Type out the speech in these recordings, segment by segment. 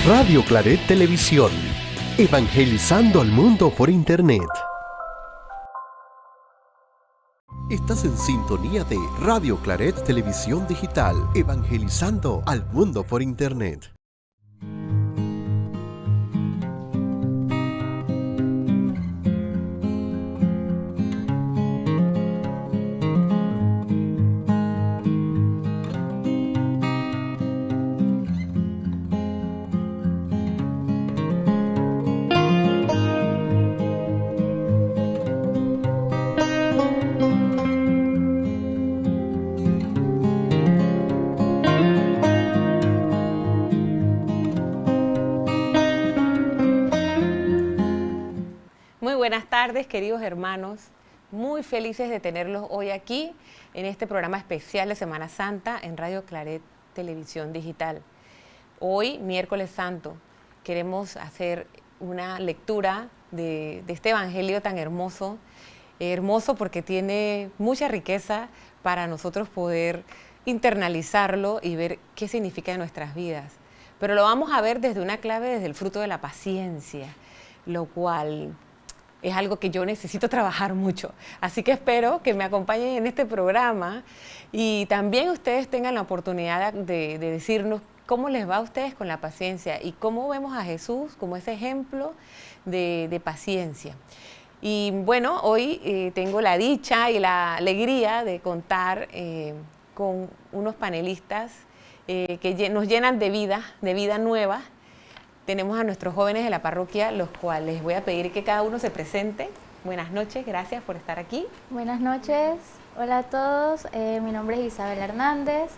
Radio Claret Televisión, evangelizando al mundo por Internet. Estás en sintonía de Radio Claret Televisión Digital, evangelizando al mundo por Internet. Buenas tardes, queridos hermanos, muy felices de tenerlos hoy aquí en este programa especial de Semana Santa en Radio Claret Televisión Digital. Hoy, miércoles santo, queremos hacer una lectura de este evangelio tan hermoso, porque tiene mucha riqueza para nosotros poder internalizarlo y ver qué significa en nuestras vidas. Pero lo vamos a ver desde una clave, desde el fruto de la paciencia, lo cual es algo que yo necesito trabajar mucho. Así que espero que me acompañen en este programa y también ustedes tengan la oportunidad de decirnos cómo les va a ustedes con la paciencia y cómo vemos a Jesús como ese ejemplo de paciencia. Y bueno, hoy tengo la dicha y la alegría de contar con unos panelistas que nos llenan de vida nueva. Tenemos a nuestros jóvenes de la parroquia, los cuales les voy a pedir que cada uno se presente. Buenas noches, gracias por estar aquí. Buenas noches, hola a todos. Mi nombre es Isabel Hernández,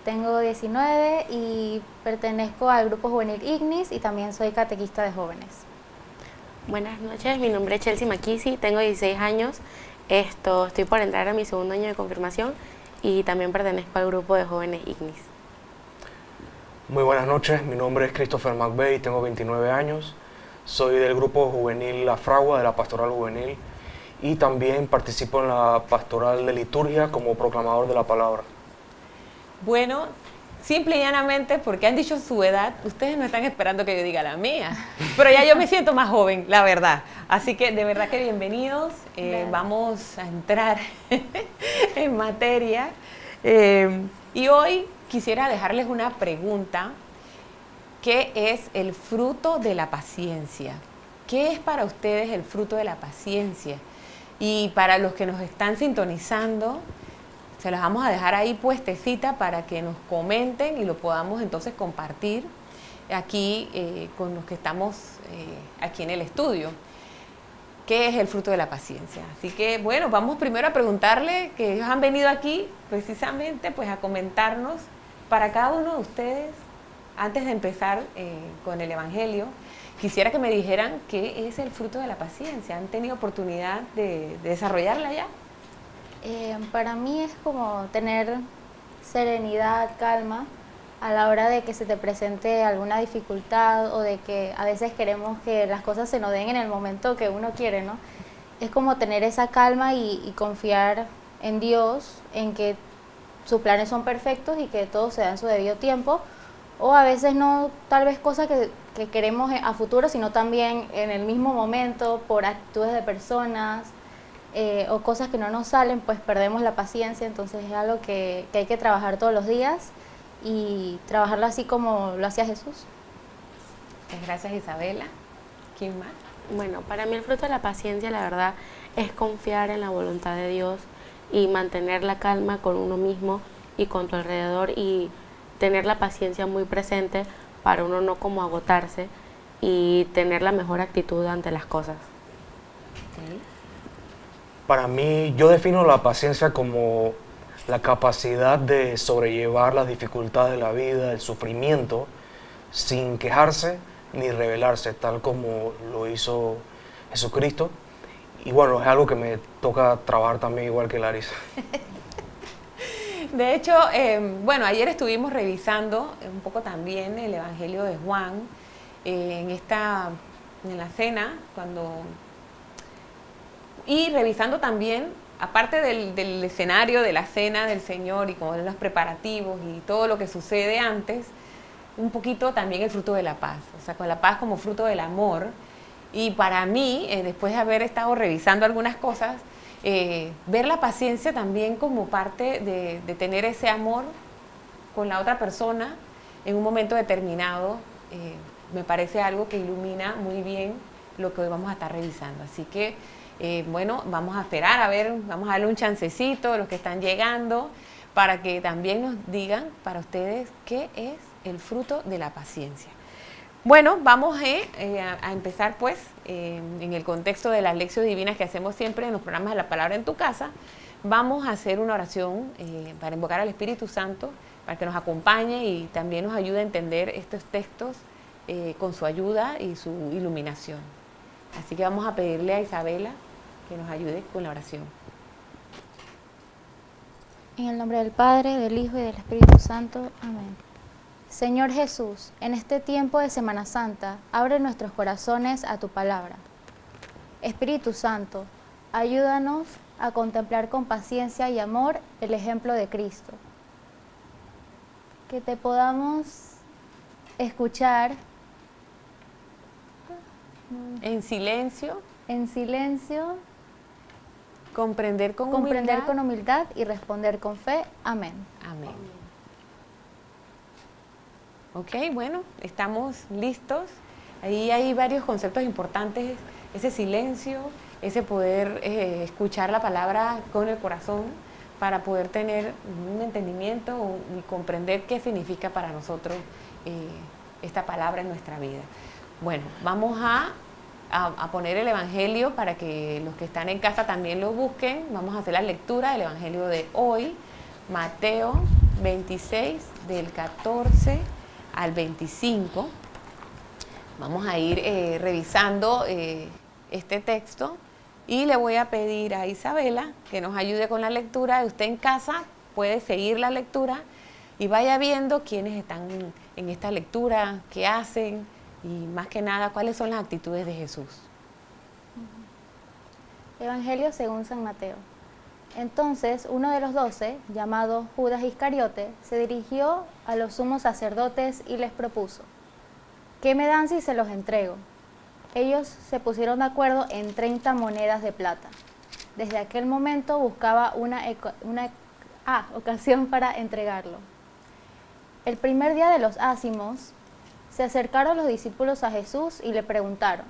tengo 19 y pertenezco al grupo juvenil Ignis y también soy catequista de jóvenes. Buenas noches, mi nombre es Chelsea Maquisi, tengo 16 años, estoy por entrar a mi segundo año de confirmación y también pertenezco al grupo de jóvenes Ignis. Muy buenas noches, mi nombre es Christopher McVeigh, tengo 29 años, soy del grupo juvenil La Fragua de la Pastoral Juvenil y también participo en la Pastoral de Liturgia como proclamador de la palabra. Bueno, simple y llanamente porque han dicho su edad, ustedes no están esperando que yo diga la mía, pero ya yo me siento más joven, la verdad. Así que de verdad que bienvenidos, vamos a entrar en materia y hoy quisiera dejarles una pregunta. ¿Qué es el fruto de la paciencia? ¿Qué es para ustedes el fruto de la paciencia? Y para los que nos están sintonizando, se los vamos a dejar ahí puestecita para que nos comenten y lo podamos entonces compartir aquí con los que estamos aquí en el estudio. ¿Qué es el fruto de la paciencia? Así que, bueno, vamos primero a preguntarle, que ellos han venido aquí precisamente pues a comentarnos para cada uno de ustedes. Antes de empezar con el Evangelio, quisiera que me dijeran qué es el fruto de la paciencia. ¿Han tenido oportunidad de desarrollarla ya? Para mí es como tener serenidad, calma, a la hora de que se te presente alguna dificultad o de que a veces queremos que las cosas se nos den en el momento que uno quiere, ¿no? Es como tener esa calma y confiar en Dios, en que sus planes son perfectos y que todo se da en su debido tiempo, o a veces no tal vez cosas que queremos a futuro, sino también en el mismo momento por actitudes de personas o cosas que no nos salen, pues perdemos la paciencia. Entonces es algo que hay que trabajar todos los días y trabajarlo así como lo hacía Jesús. Muchas gracias, Isabela. ¿Quién más? Bueno, para mí el fruto de la paciencia, la verdad, es confiar en la voluntad de Dios y mantener la calma con uno mismo y con tu alrededor y tener la paciencia muy presente para uno no como agotarse y tener la mejor actitud ante las cosas. Okay. Para mí, yo defino la paciencia como la capacidad de sobrellevar las dificultades de la vida, el sufrimiento, sin quejarse ni rebelarse, tal como lo hizo Jesucristo. Y bueno, es algo que me toca trabajar también igual que Larisa. De hecho, bueno, ayer estuvimos revisando un poco también el Evangelio de Juan en la cena, y revisando también, aparte del escenario de la cena del Señor y como de los preparativos y todo lo que sucede antes, un poquito también el fruto de la paz, o sea, con la paz como fruto del amor. Y para mí, después de haber estado revisando algunas cosas, ver la paciencia también como parte de tener ese amor con la otra persona en un momento determinado, me parece algo que ilumina muy bien lo que hoy vamos a estar revisando. Así que, bueno, vamos a esperar, a ver, vamos a darle un chancecito a los que están llegando para que también nos digan para ustedes qué es el fruto de la paciencia. Bueno, vamos a empezar pues en el contexto de las lecciones divinas que hacemos siempre en los programas de la Palabra en tu Casa. Vamos a hacer una oración para invocar al Espíritu Santo, para que nos acompañe y también nos ayude a entender estos textos con su ayuda y su iluminación. Así que vamos a pedirle a Isabela que nos ayude con la oración. En el nombre del Padre, del Hijo y del Espíritu Santo. Amén. Señor Jesús, en este tiempo de Semana Santa, abre nuestros corazones a tu palabra. Espíritu Santo, ayúdanos a contemplar con paciencia y amor el ejemplo de Cristo. Que te podamos escuchar En silencio, comprender con humildad y responder con fe. Amén. Amén. Ok, bueno, estamos listos. Ahí hay varios conceptos importantes, ese silencio, ese poder escuchar la palabra con el corazón para poder tener un entendimiento y comprender qué significa para nosotros esta palabra en nuestra vida. Bueno, vamos a poner el Evangelio para que los que están en casa también lo busquen. Vamos a hacer la lectura del Evangelio de hoy, Mateo 26, del 14 al 25. Vamos a ir revisando este texto y le voy a pedir a Isabela que nos ayude con la lectura. Usted en casa puede seguir la lectura y vaya viendo quiénes están en esta lectura, qué hacen y más que nada cuáles son las actitudes de Jesús. Evangelio según San Mateo. Entonces uno de los 12, llamado Judas Iscariote, se dirigió a los sumos sacerdotes y les propuso: ¿qué me dan si se los entrego? Ellos se pusieron de acuerdo en 30 monedas de plata. Desde aquel momento buscaba una ocasión para entregarlo. El primer día de los ácimos, se acercaron los discípulos a Jesús y le preguntaron: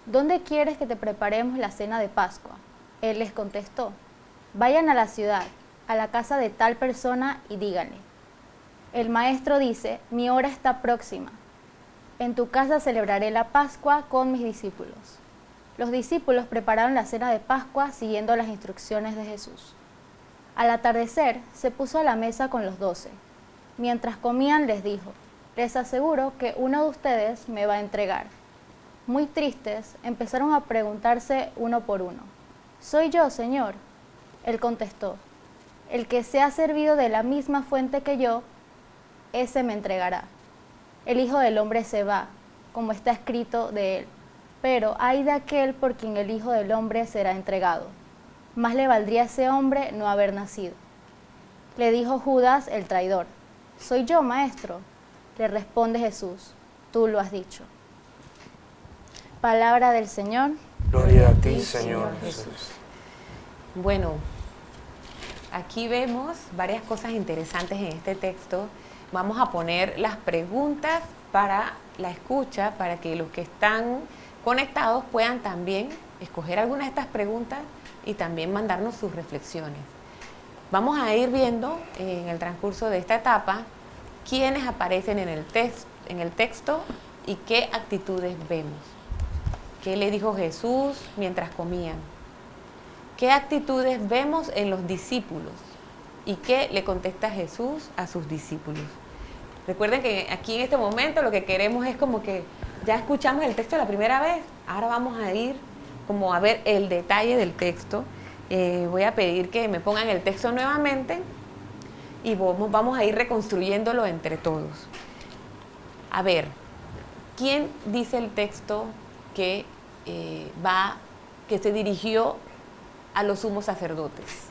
¿dónde quieres que te preparemos la cena de Pascua? Él les contestó: vayan a la ciudad, a la casa de tal persona y díganle: el maestro dice, mi hora está próxima. En tu casa celebraré la Pascua con mis discípulos. Los discípulos prepararon la cena de Pascua siguiendo las instrucciones de Jesús. Al atardecer, se puso a la mesa con los 12. Mientras comían, les dijo: les aseguro que uno de ustedes me va a entregar. Muy tristes, empezaron a preguntarse uno por uno: ¿soy yo, Señor? Él contestó: el que se ha servido de la misma fuente que yo, ese me entregará. El Hijo del Hombre se va, como está escrito de él, pero ay de aquel por quien el Hijo del Hombre será entregado. Más le valdría a ese hombre no haber nacido. Le dijo Judas el traidor: ¿soy yo, maestro? Le responde Jesús: tú lo has dicho. Palabra del Señor. Gloria a ti, Señor Jesús. Bueno, aquí vemos varias cosas interesantes en este texto. Vamos a poner las preguntas para la escucha, para que los que están conectados puedan también escoger algunas de estas preguntas y también mandarnos sus reflexiones. Vamos a ir viendo en el transcurso de esta etapa quiénes aparecen en el texto y qué actitudes vemos. ¿Qué le dijo Jesús mientras comían? ¿Qué actitudes vemos en los discípulos? ¿Y qué le contesta Jesús a sus discípulos? Recuerden que aquí en este momento lo que queremos es como que ya escuchamos el texto la primera vez, ahora vamos a ir como a ver el detalle del texto. Voy a pedir que me pongan el texto nuevamente y vamos a ir reconstruyéndolo entre todos. A ver, ¿quién dice el texto que se dirigió a los sumos sacerdotes?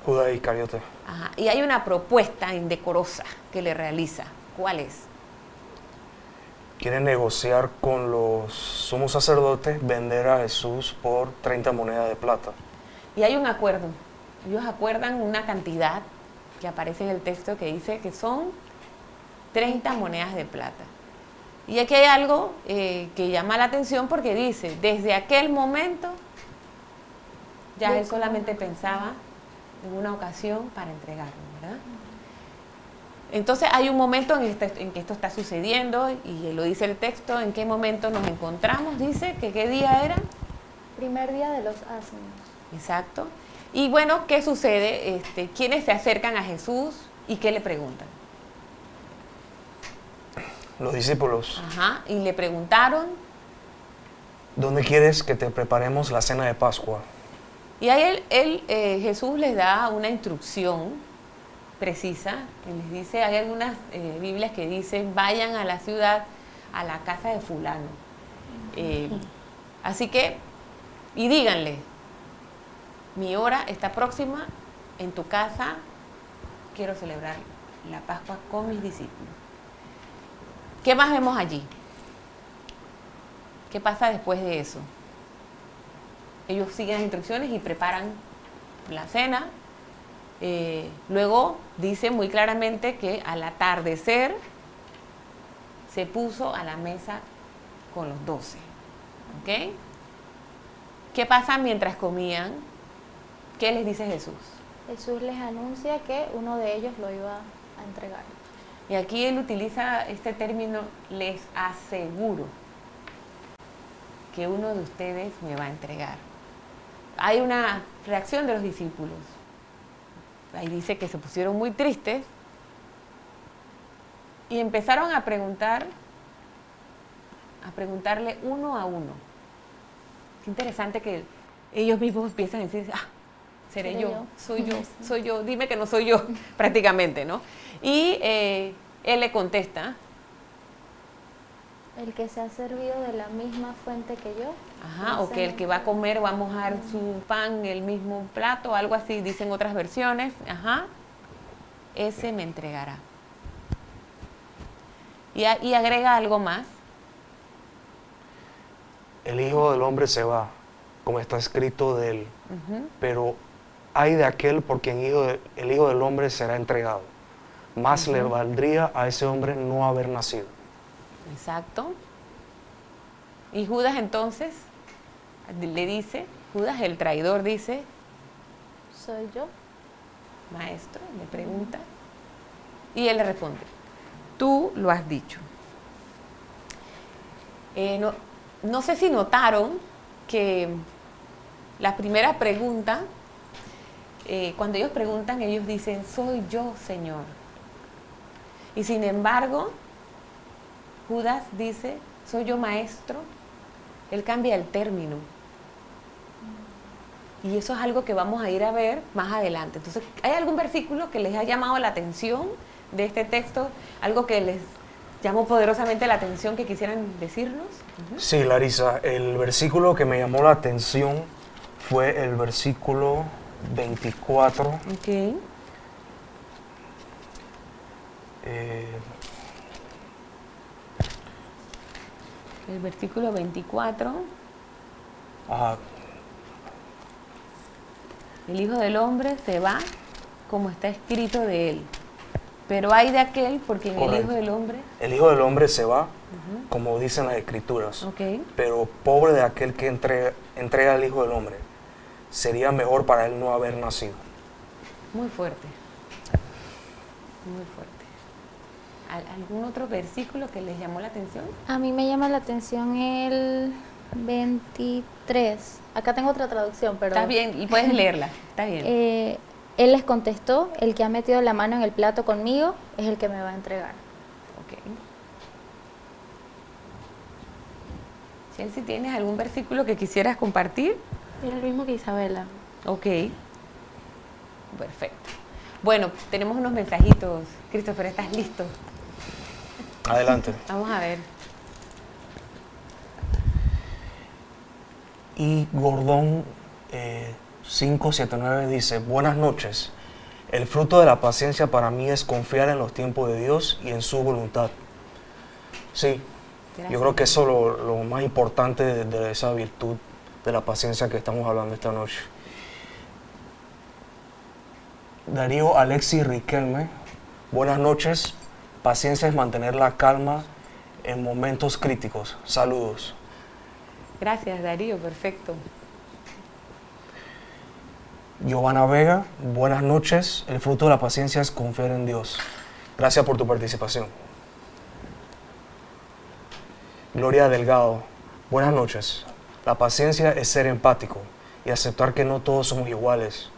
Judas Iscariote. Ajá. Y hay una propuesta indecorosa que le realiza. ¿Cuál es? quiere negociar con los sumos sacerdotes vender a Jesús por 30 monedas de plata. Y hay un acuerdo. Ellos acuerdan una cantidad que aparece en el texto que dice que son 30 monedas de plata. Y aquí hay algo que llama la atención porque dice, desde aquel momento, ya él solamente pensaba en una ocasión para entregarlo, ¿verdad? Entonces hay un momento en que esto está sucediendo y lo dice el texto, en qué momento nos encontramos, dice que qué día era. Primer día de los asnos. Exacto. Y bueno, ¿qué sucede? ¿Quiénes se acercan a Jesús y qué le preguntan? Los discípulos, Ajá, y le preguntaron, ¿dónde quieres que te preparemos la cena de Pascua? y ahí Jesús les da una instrucción precisa, que les dice, hay algunas Biblias que dicen, vayan a la ciudad, a la casa de fulano. Así que, y díganle, mi hora está próxima, en tu casa quiero celebrar la Pascua con mis discípulos. ¿Qué más vemos allí? ¿Qué pasa después de eso? Ellos siguen las instrucciones y preparan la cena. Luego dice muy claramente que al atardecer se puso a la mesa con los 12. ¿Ok? ¿Qué pasa mientras comían? ¿Qué les dice Jesús? Jesús les anuncia que uno de ellos lo iba a entregar. Y aquí él utiliza este término, les aseguro que uno de ustedes me va a entregar. Hay una reacción de los discípulos. Ahí dice que se pusieron muy tristes y empezaron a preguntarle uno a uno. Qué interesante que ellos mismos empiezan a decir, seré yo, soy yo, dime que no soy yo, prácticamente, ¿no? Y él le contesta. El que se ha servido de la misma fuente que yo. Ajá, o que el que va a comer va a mojar su pan en el mismo plato, algo así, dicen otras versiones. Ajá, ese me entregará. Y agrega algo más. El Hijo del Hombre se va, como está escrito de él, pero hay de aquel por quien el Hijo del Hombre será entregado. Más le valdría a ese hombre no haber nacido. Exacto. Y Judas entonces le dice, Judas el traidor dice, Soy yo. maestro, le pregunta, y él le responde, tú lo has dicho. No sé si notaron que la primera pregunta, cuando ellos preguntan, ellos dicen, soy yo, Señor. Y sin embargo, Judas dice, soy yo, maestro. Él cambia el término. Y eso es algo que vamos a ir a ver más adelante. Entonces, ¿hay algún versículo que les ha llamado la atención de este texto? ¿Algo que les llamó poderosamente la atención que quisieran decirnos? Sí, Larisa, el versículo que me llamó la atención fue el versículo 24. Ok. El versículo 24. Ajá, El Hijo del Hombre se va como está escrito de él. Pero hay de aquel por quien el Correcto. Hijo del Hombre... el Hijo del Hombre se va, como dicen las Escrituras, Ok. pero pobre de aquel que entrega al Hijo del Hombre. Sería mejor para él no haber nacido. Muy fuerte. Muy fuerte. ¿Algún otro versículo que les llamó la atención? A mí me llama la atención el 23. Acá tengo otra traducción, pero... Está bien, y puedes leerla. Está bien. Él les contestó, el que ha metido la mano en el plato conmigo es el que me va a entregar. Ok. Chelsea, ¿tienes algún versículo que quisieras compartir? Era el mismo que Isabela. Ok. Perfecto. Bueno, tenemos unos mensajitos. Christopher, ¿estás listo? Adelante. Vamos a ver. Y Gordón 579 dice, buenas noches. El fruto de la paciencia para mí es confiar en los tiempos de Dios y en su voluntad. Sí, Gracias. Yo creo que eso es lo más importante de esa virtud de la paciencia que estamos hablando esta noche. Darío Alexis Riquelme, buenas noches. Paciencia es mantener la calma en momentos críticos. Saludos. Gracias, Darío, perfecto. Giovanna Vega, buenas noches. El fruto de la paciencia es confiar en Dios. Gracias por tu participación. Gloria Delgado, buenas noches. La paciencia es ser empático y aceptar que no todos somos iguales.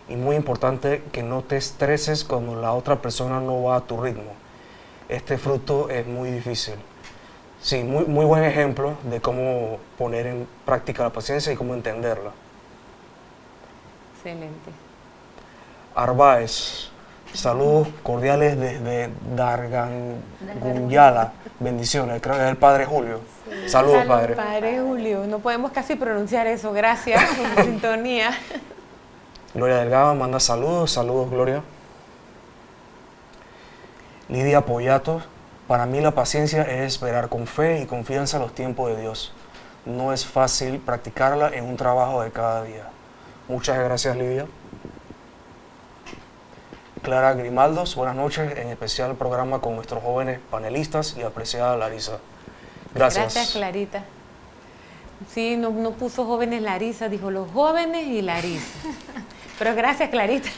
Y muy importante que no te estreses cuando la otra persona no va a tu ritmo. Este fruto es muy difícil. Sí, muy buen ejemplo de cómo poner en práctica la paciencia y cómo entenderla. Excelente. Arbaez, saludos cordiales desde Dargangunyala. Bendiciones, creo que es el Padre Julio. Saludos, Padre. Padre Julio, no podemos casi pronunciar eso. Gracias por la sintonía. Gloria Delgado manda saludos. Saludos, Gloria. Lidia Poyato, para mí la paciencia es esperar con fe y confianza los tiempos de Dios. No es fácil practicarla en un trabajo de cada día. Muchas gracias, Lidia. Clara Grimaldos, buenas noches, en especial programa con nuestros jóvenes panelistas y apreciada Larisa. Gracias. Gracias, Clarita. Sí, no puso jóvenes Larisa, dijo los jóvenes y Larisa. Pero gracias, Clarita.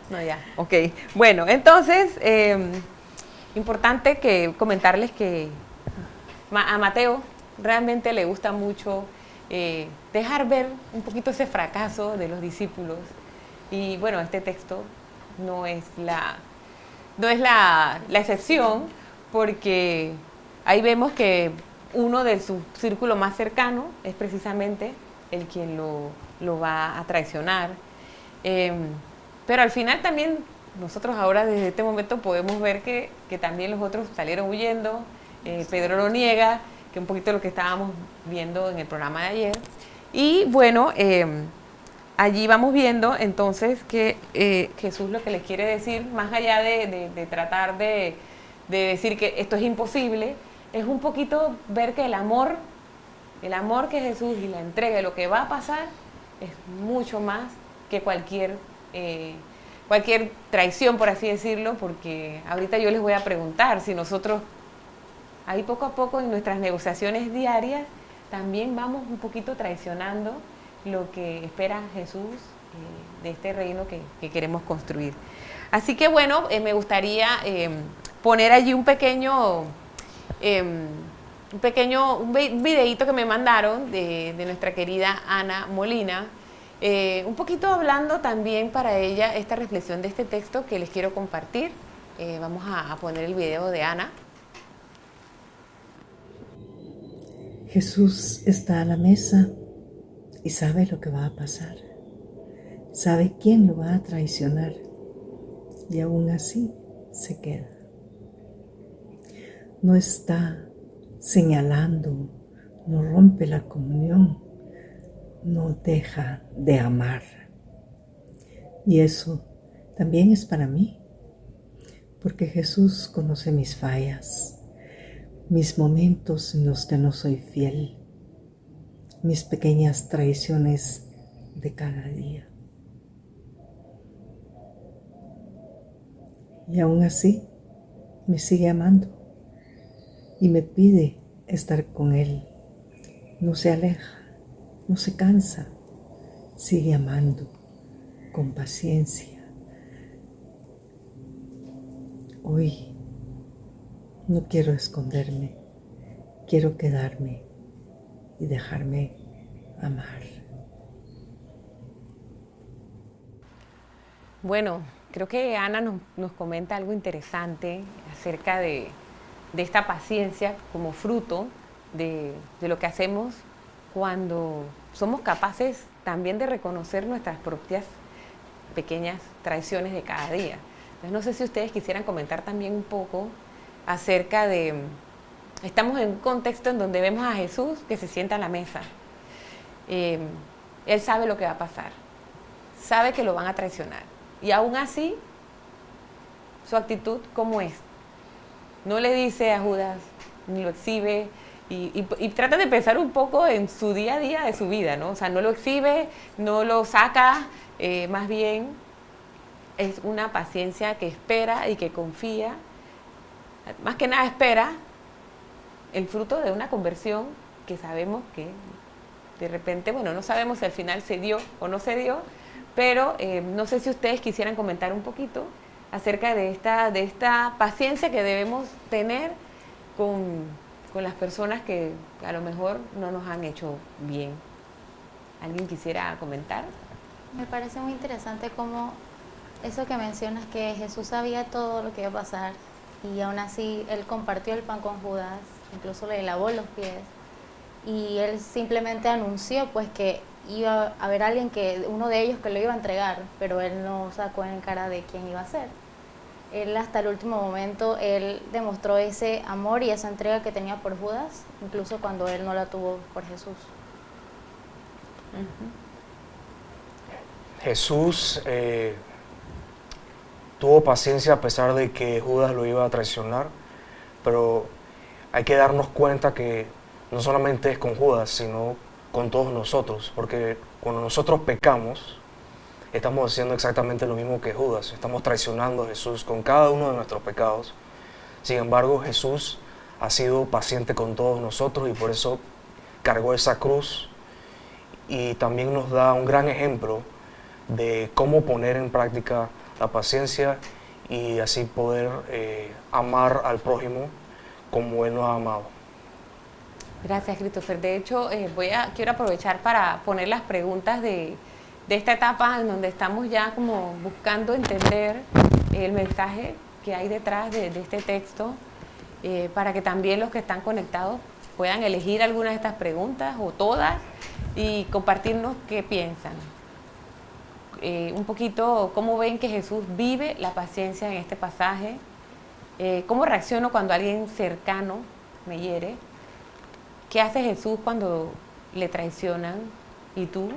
No, ya, ok. Bueno, entonces, importante que comentarles que a Mateo realmente le gusta mucho dejar ver un poquito ese fracaso de los discípulos. Y bueno, este texto no es la excepción, porque ahí vemos que uno de su círculo más cercano es precisamente el quien lo va a traicionar. Pero al final también nosotros ahora desde este momento podemos ver que también los otros salieron huyendo. Pedro lo niega, que un poquito lo que estábamos viendo en el programa de ayer. Y bueno, allí vamos viendo entonces que Jesús lo que les quiere decir, más allá de tratar de decir que esto es imposible, es un poquito ver que el amor que Jesús y la entrega de lo que va a pasar es mucho más que cualquier traición, por así decirlo, porque ahorita yo les voy a preguntar si nosotros ahí poco a poco en nuestras negociaciones diarias también vamos un poquito traicionando lo que espera Jesús de este reino que queremos construir. Así que bueno, me gustaría poner allí un videíto que me mandaron de nuestra querida Ana Molina, un poquito hablando también para ella esta reflexión de este texto que les quiero compartir. Vamos a poner el video de Ana. Jesús está a la mesa y sabe lo que va a pasar. Sabe quién lo va a traicionar y aún así se queda. No está señalando, no rompe la comunión, no deja de amar. Y eso también es para mí, porque Jesús conoce mis fallas, mis momentos en los que no soy fiel, mis pequeñas traiciones de cada día. Y aún así me sigue amando y me pide estar con Él. No se aleja, no se cansa, sigue amando con paciencia. Hoy no quiero esconderme, quiero quedarme y dejarme amar. Bueno, creo que Ana nos comenta algo interesante acerca de esta paciencia como fruto de lo que hacemos cuando somos capaces también de reconocer nuestras propias pequeñas traiciones de cada día. Entonces, no sé si ustedes quisieran comentar también un poco acerca de, estamos en un contexto en donde vemos a Jesús que se sienta a la mesa. Él sabe lo que va a pasar, sabe que lo van a traicionar. Y aún así, su actitud, ¿cómo es? No le dice a Judas, ni lo exhibe, y trata de pensar un poco en su día a día de su vida, ¿no? O sea, no lo exhibe, no lo saca, más bien es una paciencia que espera y que confía, más que nada espera el fruto de una conversión que sabemos que de repente, bueno, no sabemos si al final se dio o no se dio, pero no sé si ustedes quisieran comentar un poquito acerca de esta paciencia que debemos tener con las personas que a lo mejor no nos han hecho bien. ¿Alguien quisiera comentar? Me parece muy interesante cómo eso que mencionas, que Jesús sabía todo lo que iba a pasar y aún así Él compartió el pan con Judas, incluso le lavó los pies y Él simplemente anunció pues que iba a haber alguien, uno de ellos que lo iba a entregar, pero Él no sacó en cara de quién iba a ser. Él hasta el último momento, Él demostró ese amor y esa entrega que tenía por Judas, incluso cuando Él no la tuvo por Jesús. Jesús tuvo paciencia a pesar de que Judas lo iba a traicionar, pero hay que darnos cuenta que no solamente es con Judas, sino con todos nosotros, porque cuando nosotros pecamos, estamos haciendo exactamente lo mismo que Judas, estamos traicionando a Jesús con cada uno de nuestros pecados. Sin embargo, Jesús ha sido paciente con todos nosotros y por eso cargó esa cruz y también nos da un gran ejemplo de cómo poner en práctica la paciencia y así poder amar al prójimo como Él nos ha amado. Gracias, Christopher. De hecho, quiero aprovechar para poner las preguntas de esta etapa en donde estamos ya como buscando entender el mensaje que hay detrás de este texto, para que también los que están conectados puedan elegir algunas de estas preguntas o todas y compartirnos qué piensan. Un poquito cómo ven que Jesús vive la paciencia en este pasaje, cómo reacciono cuando alguien cercano me hiere, qué hace Jesús cuando le traicionan y tú,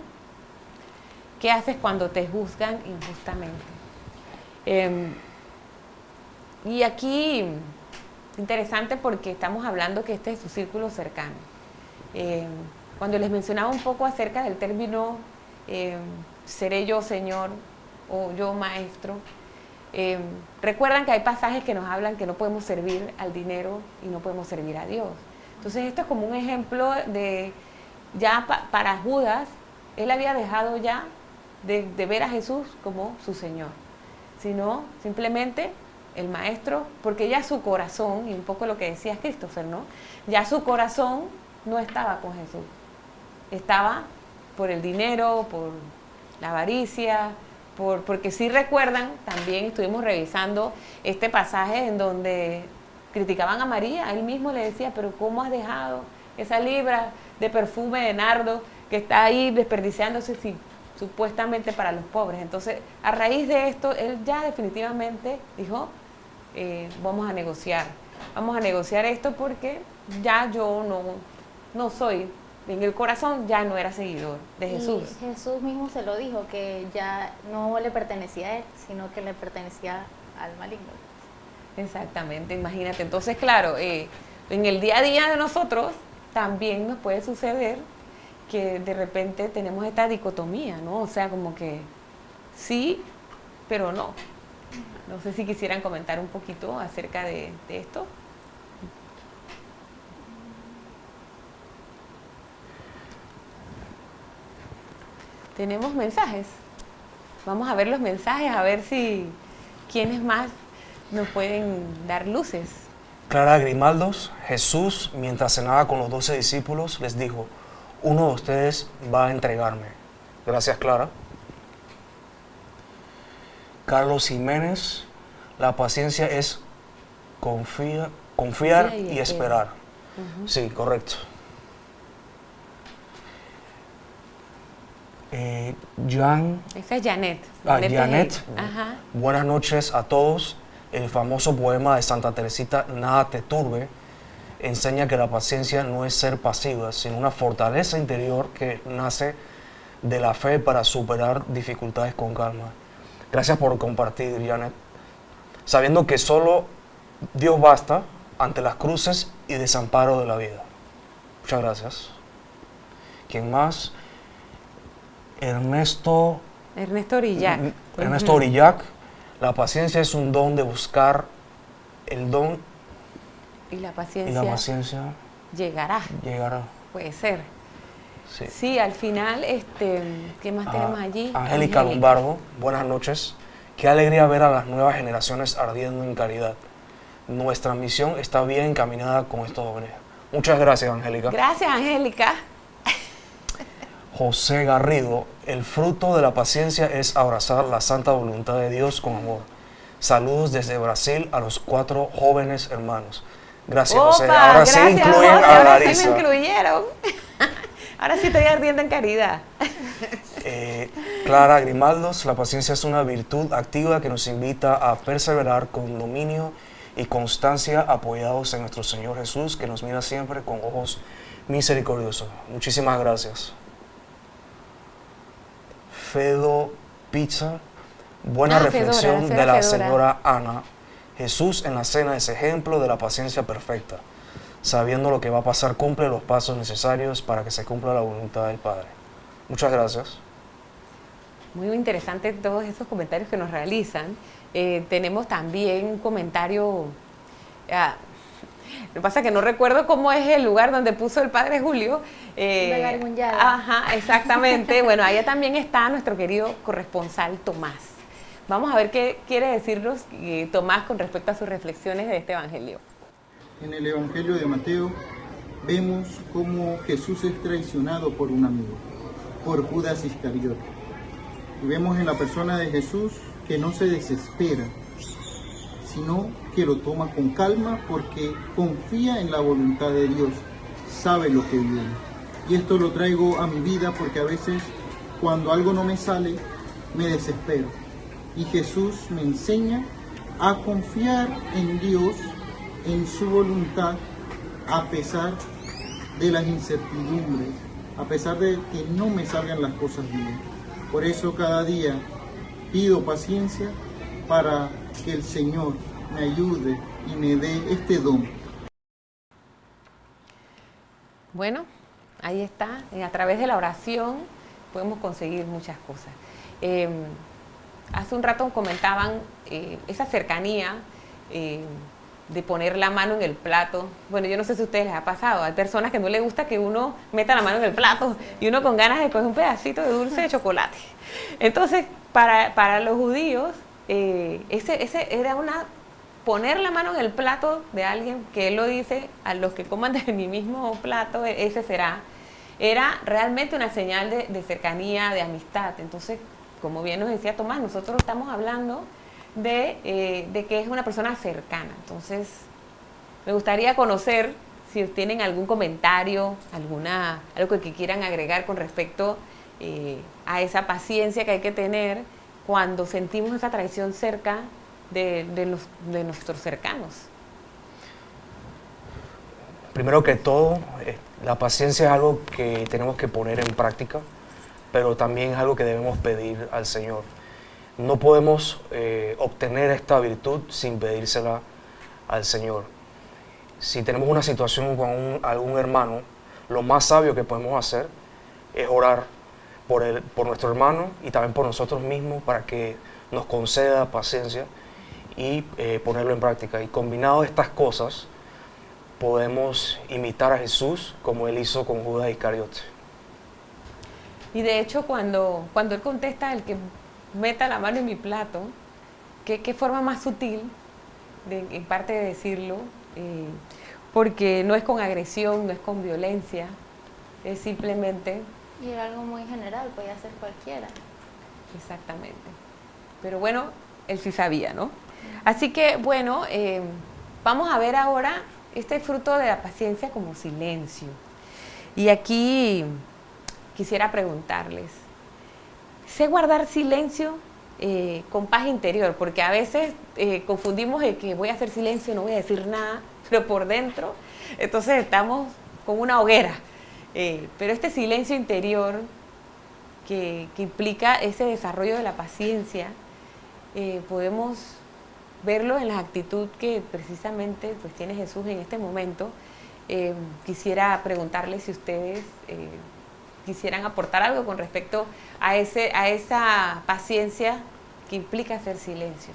qué haces cuando te juzgan injustamente. Y aquí, interesante porque estamos hablando que este es su círculo cercano. Cuando les mencionaba un poco acerca del término seré yo Señor o yo Maestro, recuerdan que hay pasajes que nos hablan que no podemos servir al dinero y no podemos servir a Dios. Entonces esto es como un ejemplo de ya para Judas, él había dejado ya de ver a Jesús como su Señor, sino simplemente el Maestro, porque ya su corazón, y un poco lo que decía Christopher, ¿no? Ya su corazón no estaba con Jesús, estaba por el dinero, por la avaricia, porque si recuerdan, también estuvimos revisando este pasaje en donde criticaban a María, él mismo le decía, pero ¿cómo has dejado esa libra de perfume de nardo que está ahí desperdiciándose supuestamente para los pobres? Entonces, a raíz de esto, él ya definitivamente dijo, vamos a negociar esto porque ya yo no soy, en el corazón ya no era seguidor de Jesús. Y Jesús mismo se lo dijo, que ya no le pertenecía a él, sino que le pertenecía al maligno. Exactamente, imagínate. Entonces, claro, en el día a día de nosotros también nos puede suceder que de repente tenemos esta dicotomía, ¿no? O sea, como que sí, pero no. No sé si quisieran comentar un poquito acerca de esto. Tenemos mensajes. Vamos a ver los mensajes, a ver si quiénes más nos pueden dar luces. Clara Grimaldos, Jesús, mientras cenaba con los 12 discípulos, les dijo, uno de ustedes va a entregarme. Gracias, Clara. Carlos Jiménez, la paciencia es confiar y esperar. Sí, correcto. Esa es Janet. Janet, buenas noches a todos. El famoso poema de Santa Teresita, Nada te turbe, enseña que la paciencia no es ser pasiva, sino una fortaleza interior que nace de la fe para superar dificultades con calma. Gracias por compartir, Janet. Sabiendo que solo Dios basta ante las cruces y desamparo de la vida. Muchas gracias. ¿Quién más? Ernesto Orillac. Ernesto Orillac. La paciencia es un don de buscar el don Y la y paciencia, la paciencia llegará. llegará. Puede ser. Sí. Sí, al final, ¿qué más tenemos allí? Angélica Lombardo, buenas noches. Qué alegría ver a las nuevas generaciones ardiendo en caridad. Nuestra misión está bien encaminada con estos jóvenes. Muchas gracias, Angélica. Gracias, Angélica. José Garrido, el fruto de la paciencia es abrazar la santa voluntad de Dios con amor. Saludos desde Brasil a los 4 jóvenes hermanos. Gracias, José. Opa, Ahora sí gracias, incluyen José, a ahora sí Larisa. me incluyeron. Ahora sí estoy ardiendo en caridad. Clara Grimaldos, la paciencia es una virtud activa que nos invita a perseverar con dominio y constancia, apoyados en nuestro Señor Jesús, que nos mira siempre con ojos misericordiosos. Muchísimas gracias. Fedo Pizza, buena reflexión de la señora Ana. Jesús en la cena es ejemplo de la paciencia perfecta. Sabiendo lo que va a pasar, cumple los pasos necesarios para que se cumpla la voluntad del Padre. Muchas gracias. Muy interesante todos esos comentarios que nos realizan. Tenemos también un comentario. Lo que pasa es que no recuerdo cómo es el lugar donde puso el padre Julio. Begarmuñada. Ajá, exactamente. Bueno, allá también está nuestro querido corresponsal Tomás. Vamos a ver qué quiere decirnos Tomás con respecto a sus reflexiones de este evangelio. En el Evangelio de Mateo vemos cómo Jesús es traicionado por un amigo, por Judas Iscariote. Y vemos en la persona de Jesús que no se desespera, sino que lo toma con calma porque confía en la voluntad de Dios, sabe lo que viene. Y esto lo traigo a mi vida porque a veces cuando algo no me sale, me desespero. Y Jesús me enseña a confiar en Dios, en su voluntad, a pesar de las incertidumbres, a pesar de que no me salgan las cosas bien. Por eso cada día pido paciencia para que el Señor me ayude y me dé este don. Bueno, ahí está. A través de la oración podemos conseguir muchas cosas. Hace un rato comentaban esa cercanía de poner la mano en el plato. Bueno, yo no sé si a ustedes les ha pasado. Hay personas que no les gusta que uno meta la mano en el plato y uno con ganas de coger un pedacito de dulce de chocolate. Entonces, para los judíos, ese era poner la mano en el plato de alguien, que él lo dice, a los que coman de mi mismo plato, ese será. Era realmente una señal de cercanía, de amistad. Entonces, como bien nos decía Tomás, nosotros estamos hablando de que es una persona cercana. Entonces, me gustaría conocer si tienen algún comentario, algo que quieran agregar con respecto a esa paciencia que hay que tener cuando sentimos esa traición cerca de nuestros cercanos. Primero que todo, la paciencia es algo que tenemos que poner en práctica, pero también es algo que debemos pedir al Señor. No podemos obtener esta virtud sin pedírsela al Señor. Si tenemos una situación con algún hermano, lo más sabio que podemos hacer es orar por nuestro hermano y también por nosotros mismos para que nos conceda paciencia y ponerlo en práctica. Y combinado estas cosas, podemos imitar a Jesús como Él hizo con Judas Iscariote. Y de hecho, cuando Él contesta, el que meta la mano en mi plato, ¿qué forma más sutil en parte de decirlo? Porque no es con agresión, no es con violencia, es simplemente... Y era algo muy general, podía ser cualquiera. Exactamente. Pero bueno, Él sí sabía, ¿no? Así que, bueno, vamos a ver ahora este fruto de la paciencia como silencio. Y aquí quisiera preguntarles, ¿sé guardar silencio con paz interior? Porque a veces confundimos el que voy a hacer silencio, no voy a decir nada, pero por dentro, entonces estamos como una hoguera. Pero este silencio interior que implica ese desarrollo de la paciencia, podemos verlo en la actitud que precisamente pues tiene Jesús en este momento, quisiera preguntarle si ustedes quisieran aportar algo con respecto a esa paciencia que implica hacer silencio.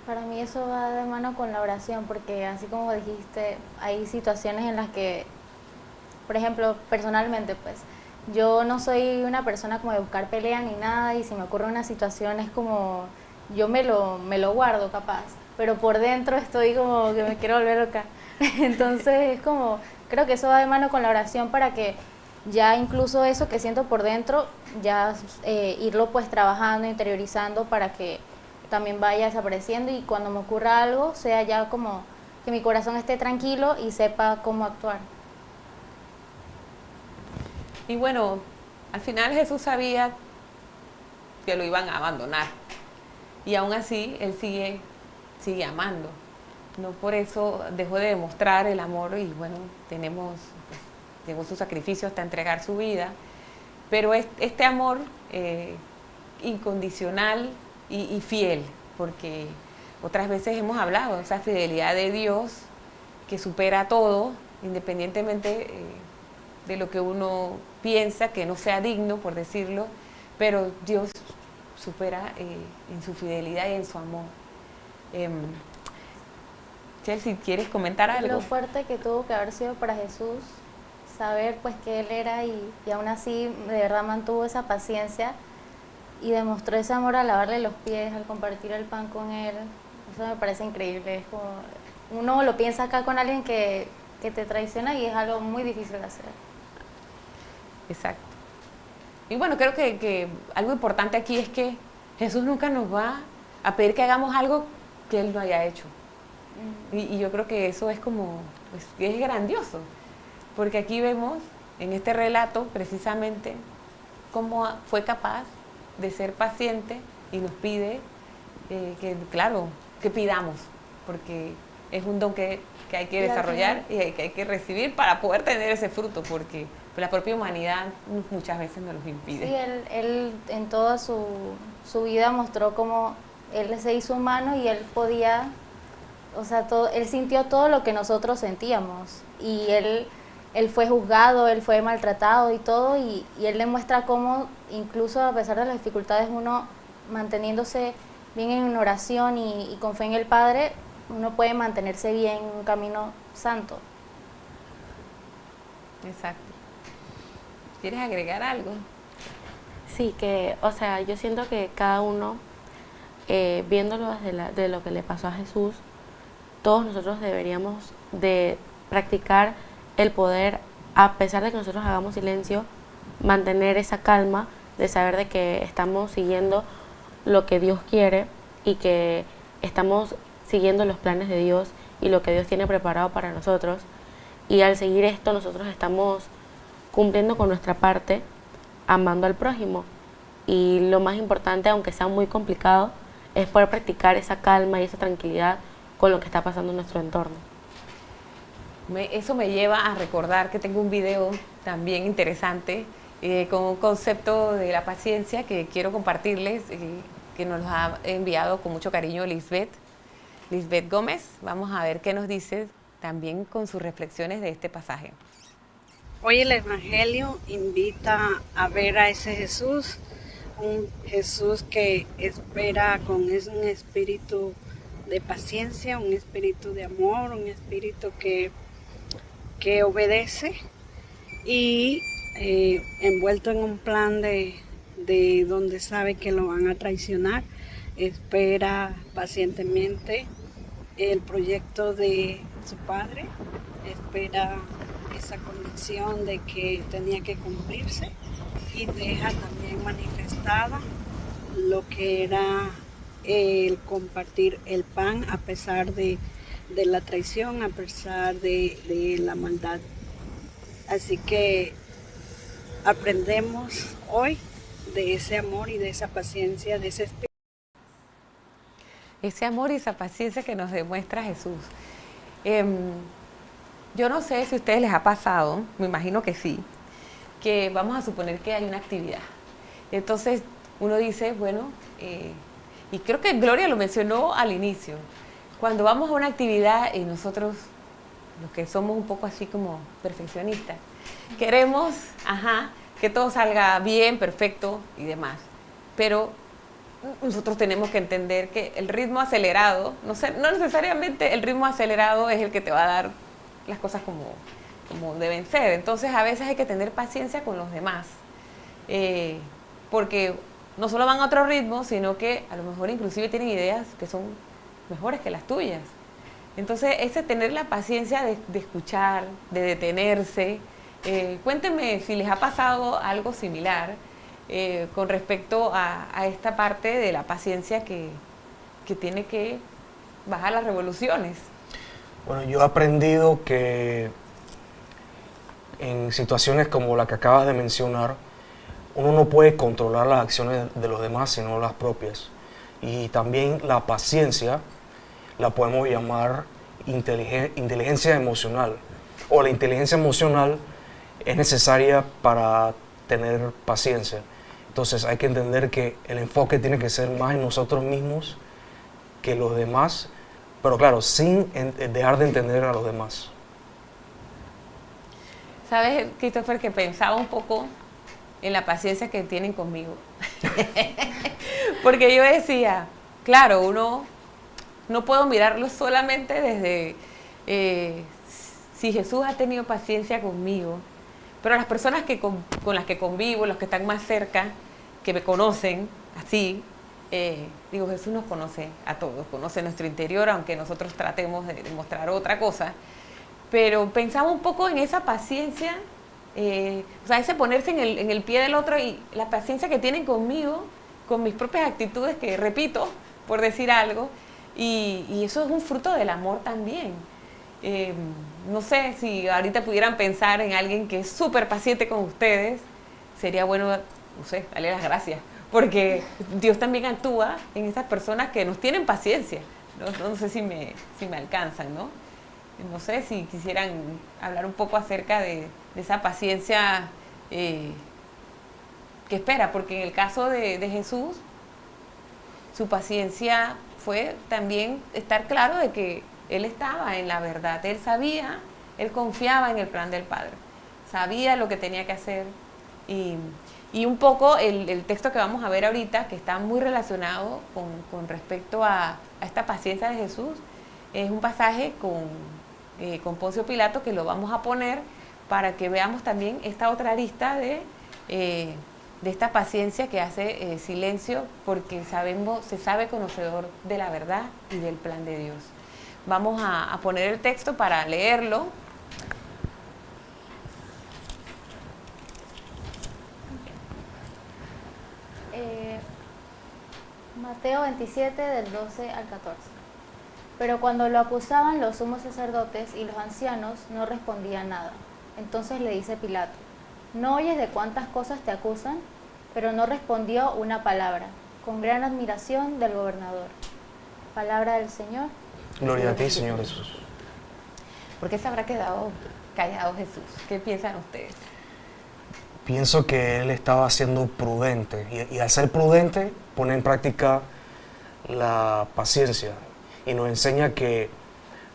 Para mí eso va de mano con la oración, porque así como dijiste, hay situaciones en las que, por ejemplo, personalmente, pues, yo no soy una persona como de buscar pelea ni nada, y si me ocurre una situación es como, yo me lo guardo capaz, pero por dentro estoy como que me quiero volver loca. Entonces es como, creo que eso va de mano con la oración para que ya incluso eso que siento por dentro, ya irlo pues trabajando, interiorizando para que también vaya desapareciendo, y cuando me ocurra algo sea ya como que mi corazón esté tranquilo y sepa cómo actuar. Y bueno, al final Jesús sabía que lo iban a abandonar, y aún así Él sigue amando. No por eso dejó de demostrar el amor, y bueno, llegó su sacrificio hasta entregar su vida, pero este amor incondicional y fiel, porque otras veces hemos hablado de esa fidelidad de Dios que supera todo, independientemente de lo que uno piensa que no sea digno, por decirlo, pero Dios supera en su fidelidad y en su amor. Chelsea, ¿quieres comentar algo? Lo fuerte que tuvo que haber sido para Jesús saber pues que Él era, y aún así de verdad mantuvo esa paciencia y demostró ese amor al lavarle los pies, al compartir el pan con Él. Eso me parece increíble. Es como, uno lo piensa acá con alguien que te traiciona, y es algo muy difícil de hacer. Exacto. Y bueno, creo que algo importante aquí es que Jesús nunca nos va a pedir que hagamos algo que Él no haya hecho. Y yo creo que eso es como, es grandioso, porque aquí vemos en este relato precisamente cómo fue capaz de ser paciente, y nos pide que pidamos, porque es un don que hay que desarrollar y que hay que recibir para poder tener ese fruto, porque la propia humanidad muchas veces nos los impide. Sí, él en toda su vida mostró cómo Él se hizo humano, y Él podía, o sea, Él sintió todo lo que nosotros sentíamos, y Él fue juzgado, Él fue maltratado y todo, y Él demuestra cómo incluso a pesar de las dificultades, uno manteniéndose bien en oración y con fe en el Padre, uno puede mantenerse bien en un camino santo. Exacto. ¿Quieres agregar algo? Sí, o sea, yo siento que cada uno, viéndolo desde lo que le pasó a Jesús, todos nosotros deberíamos de practicar el poder, a pesar de que nosotros hagamos silencio, mantener esa calma de saber de que estamos siguiendo lo que Dios quiere, y que estamos siguiendo los planes de Dios y lo que Dios tiene preparado para nosotros. Y al seguir esto, nosotros estamos cumpliendo con nuestra parte, amando al prójimo. Y lo más importante, aunque sea muy complicado, es poder practicar esa calma y esa tranquilidad con lo que está pasando en nuestro entorno. Eso me lleva a recordar que tengo un video también interesante con un concepto de la paciencia que quiero compartirles, que nos lo ha enviado con mucho cariño Lisbeth Gómez. Vamos a ver qué nos dice también con sus reflexiones de este pasaje. Hoy el Evangelio invita a ver a ese Jesús, un Jesús que espera con un espíritu de paciencia, un espíritu de amor, un espíritu que obedece, y envuelto en un plan de donde sabe que lo van a traicionar, espera pacientemente el proyecto de su padre, espera esa convicción de que tenía que cumplirse, y deja también manifestada lo que era el compartir el pan a pesar de la traición, a pesar de la maldad. Así que aprendemos hoy de ese amor y de esa paciencia, de ese espíritu. Ese amor y esa paciencia que nos demuestra Jesús. Yo no sé si a ustedes les ha pasado, me imagino que sí, que vamos a suponer que hay una actividad. Entonces uno dice, bueno, y creo que Gloria lo mencionó al inicio, cuando vamos a una actividad y nosotros, los que somos un poco así como perfeccionistas, queremos, que todo salga bien, perfecto y demás, pero nosotros tenemos que entender que el ritmo acelerado, no necesariamente el ritmo acelerado es el que te va a dar las cosas como deben ser. Entonces a veces hay que tener paciencia con los demás, porque no solo van a otro ritmo, sino que a lo mejor inclusive tienen ideas que son mejores que las tuyas. Entonces ese tener la paciencia de escuchar, de detenerse. Cuéntenme si les ha pasado algo similar con respecto a esta parte de la paciencia que tiene que bajar las revoluciones. Bueno, yo he aprendido que en situaciones como la que acabas de mencionar, uno no puede controlar las acciones de los demás, sino las propias. Y también la paciencia la podemos llamar inteligencia emocional. O la inteligencia emocional es necesaria para tener paciencia. Entonces hay que entender que el enfoque tiene que ser más en nosotros mismos que los demás, pero claro, sin dejar de entender a los demás. ¿Sabes, Christopher, que pensaba un poco en la paciencia que tienen conmigo? Porque yo decía, claro, uno no puedo mirarlo solamente desde si Jesús ha tenido paciencia conmigo, pero las personas con las que convivo, los que están más cerca, que me conocen así, digo, Jesús nos conoce a todos, conoce nuestro interior, aunque nosotros tratemos de demostrar otra cosa. Pero pensaba un poco en esa paciencia, o sea, ese ponerse en el pie del otro y la paciencia que tienen conmigo, con mis propias actitudes que repito, por decir algo, y eso es un fruto del amor también. No sé si ahorita pudieran pensar en alguien que es súper paciente con ustedes, sería bueno, no sé, darle las gracias, porque Dios también actúa en esas personas que nos tienen paciencia. No sé si me alcanzan, ¿no? No sé si quisieran hablar un poco acerca de esa paciencia que espera, porque en el caso de Jesús, su paciencia fue también estar claro de que Él estaba en la verdad, Él sabía, Él confiaba en el plan del Padre, sabía lo que tenía que hacer. Y un poco el texto que vamos a ver ahorita, que está muy relacionado con respecto a esta paciencia de Jesús, es un pasaje con Poncio Pilato, que lo vamos a poner para que veamos también esta otra arista de esta paciencia que hace silencio, porque se sabe conocedor de la verdad y del plan de Dios. Vamos a poner el texto para leerlo. Mateo 27, del 12 al 14. Pero cuando lo acusaban los sumos sacerdotes y los ancianos, no respondía nada. Entonces le dice Pilato: ¿no oyes de cuántas cosas te acusan? Pero no respondió una palabra, con gran admiración del gobernador. Palabra del Señor. Gloria a ti, Señor Jesús. ¿Por qué se habrá quedado callado Jesús? ¿Qué piensan ustedes? Pienso que Él estaba siendo prudente y al ser prudente pone en práctica la paciencia y nos enseña que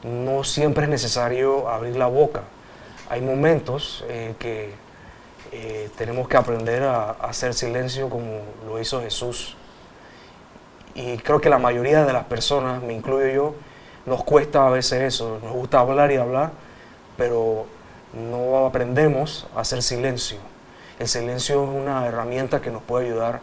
no siempre es necesario abrir la boca. Hay momentos que tenemos que aprender a hacer silencio, como lo hizo Jesús. Y creo que la mayoría de las personas, me incluyo yo, nos cuesta a veces eso. Nos gusta hablar y hablar, pero no aprendemos a hacer silencio. El silencio es una herramienta que nos puede ayudar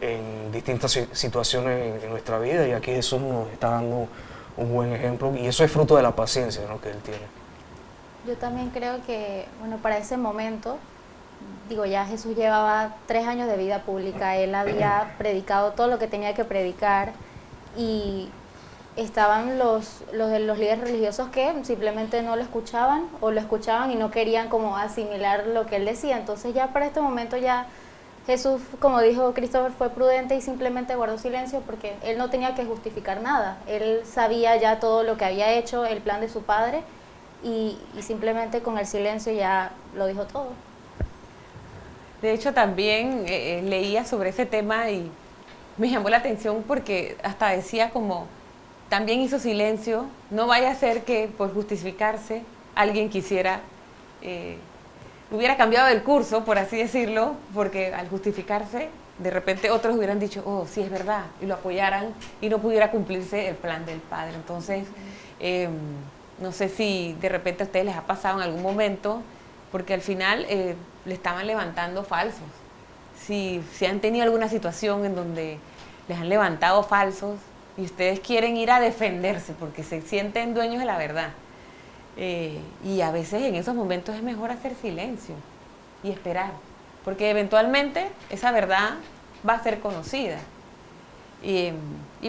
en distintas situaciones en nuestra vida, y aquí Jesús nos está dando un buen ejemplo, y eso es fruto de la paciencia, ¿no?, que Él tiene. Yo también creo que, bueno, para ese momento, digo, ya Jesús llevaba 3 años de vida pública, Él había predicado todo lo que tenía que predicar, y estaban los líderes religiosos que simplemente no lo escuchaban, o lo escuchaban y no querían como asimilar lo que Él decía. Entonces ya para este momento ya Jesús, como dijo Christopher, fue prudente y simplemente guardó silencio, porque Él no tenía que justificar nada. Él sabía ya todo lo que había hecho, el plan de su Padre, y simplemente con el silencio ya lo dijo todo. De hecho, también leía sobre ese tema y me llamó la atención porque hasta decía como, también hizo silencio, no vaya a ser que por justificarse alguien quisiera, hubiera cambiado el curso, por así decirlo, porque al justificarse, de repente otros hubieran dicho, oh, sí es verdad, y lo apoyaran y no pudiera cumplirse el plan del Padre. Entonces, no sé si de repente a ustedes les ha pasado en algún momento, porque al final le estaban levantando falsos. Si han tenido alguna situación en donde les han levantado falsos y ustedes quieren ir a defenderse porque se sienten dueños de la verdad. Y a veces en esos momentos es mejor hacer silencio y esperar, porque eventualmente esa verdad va a ser conocida. Y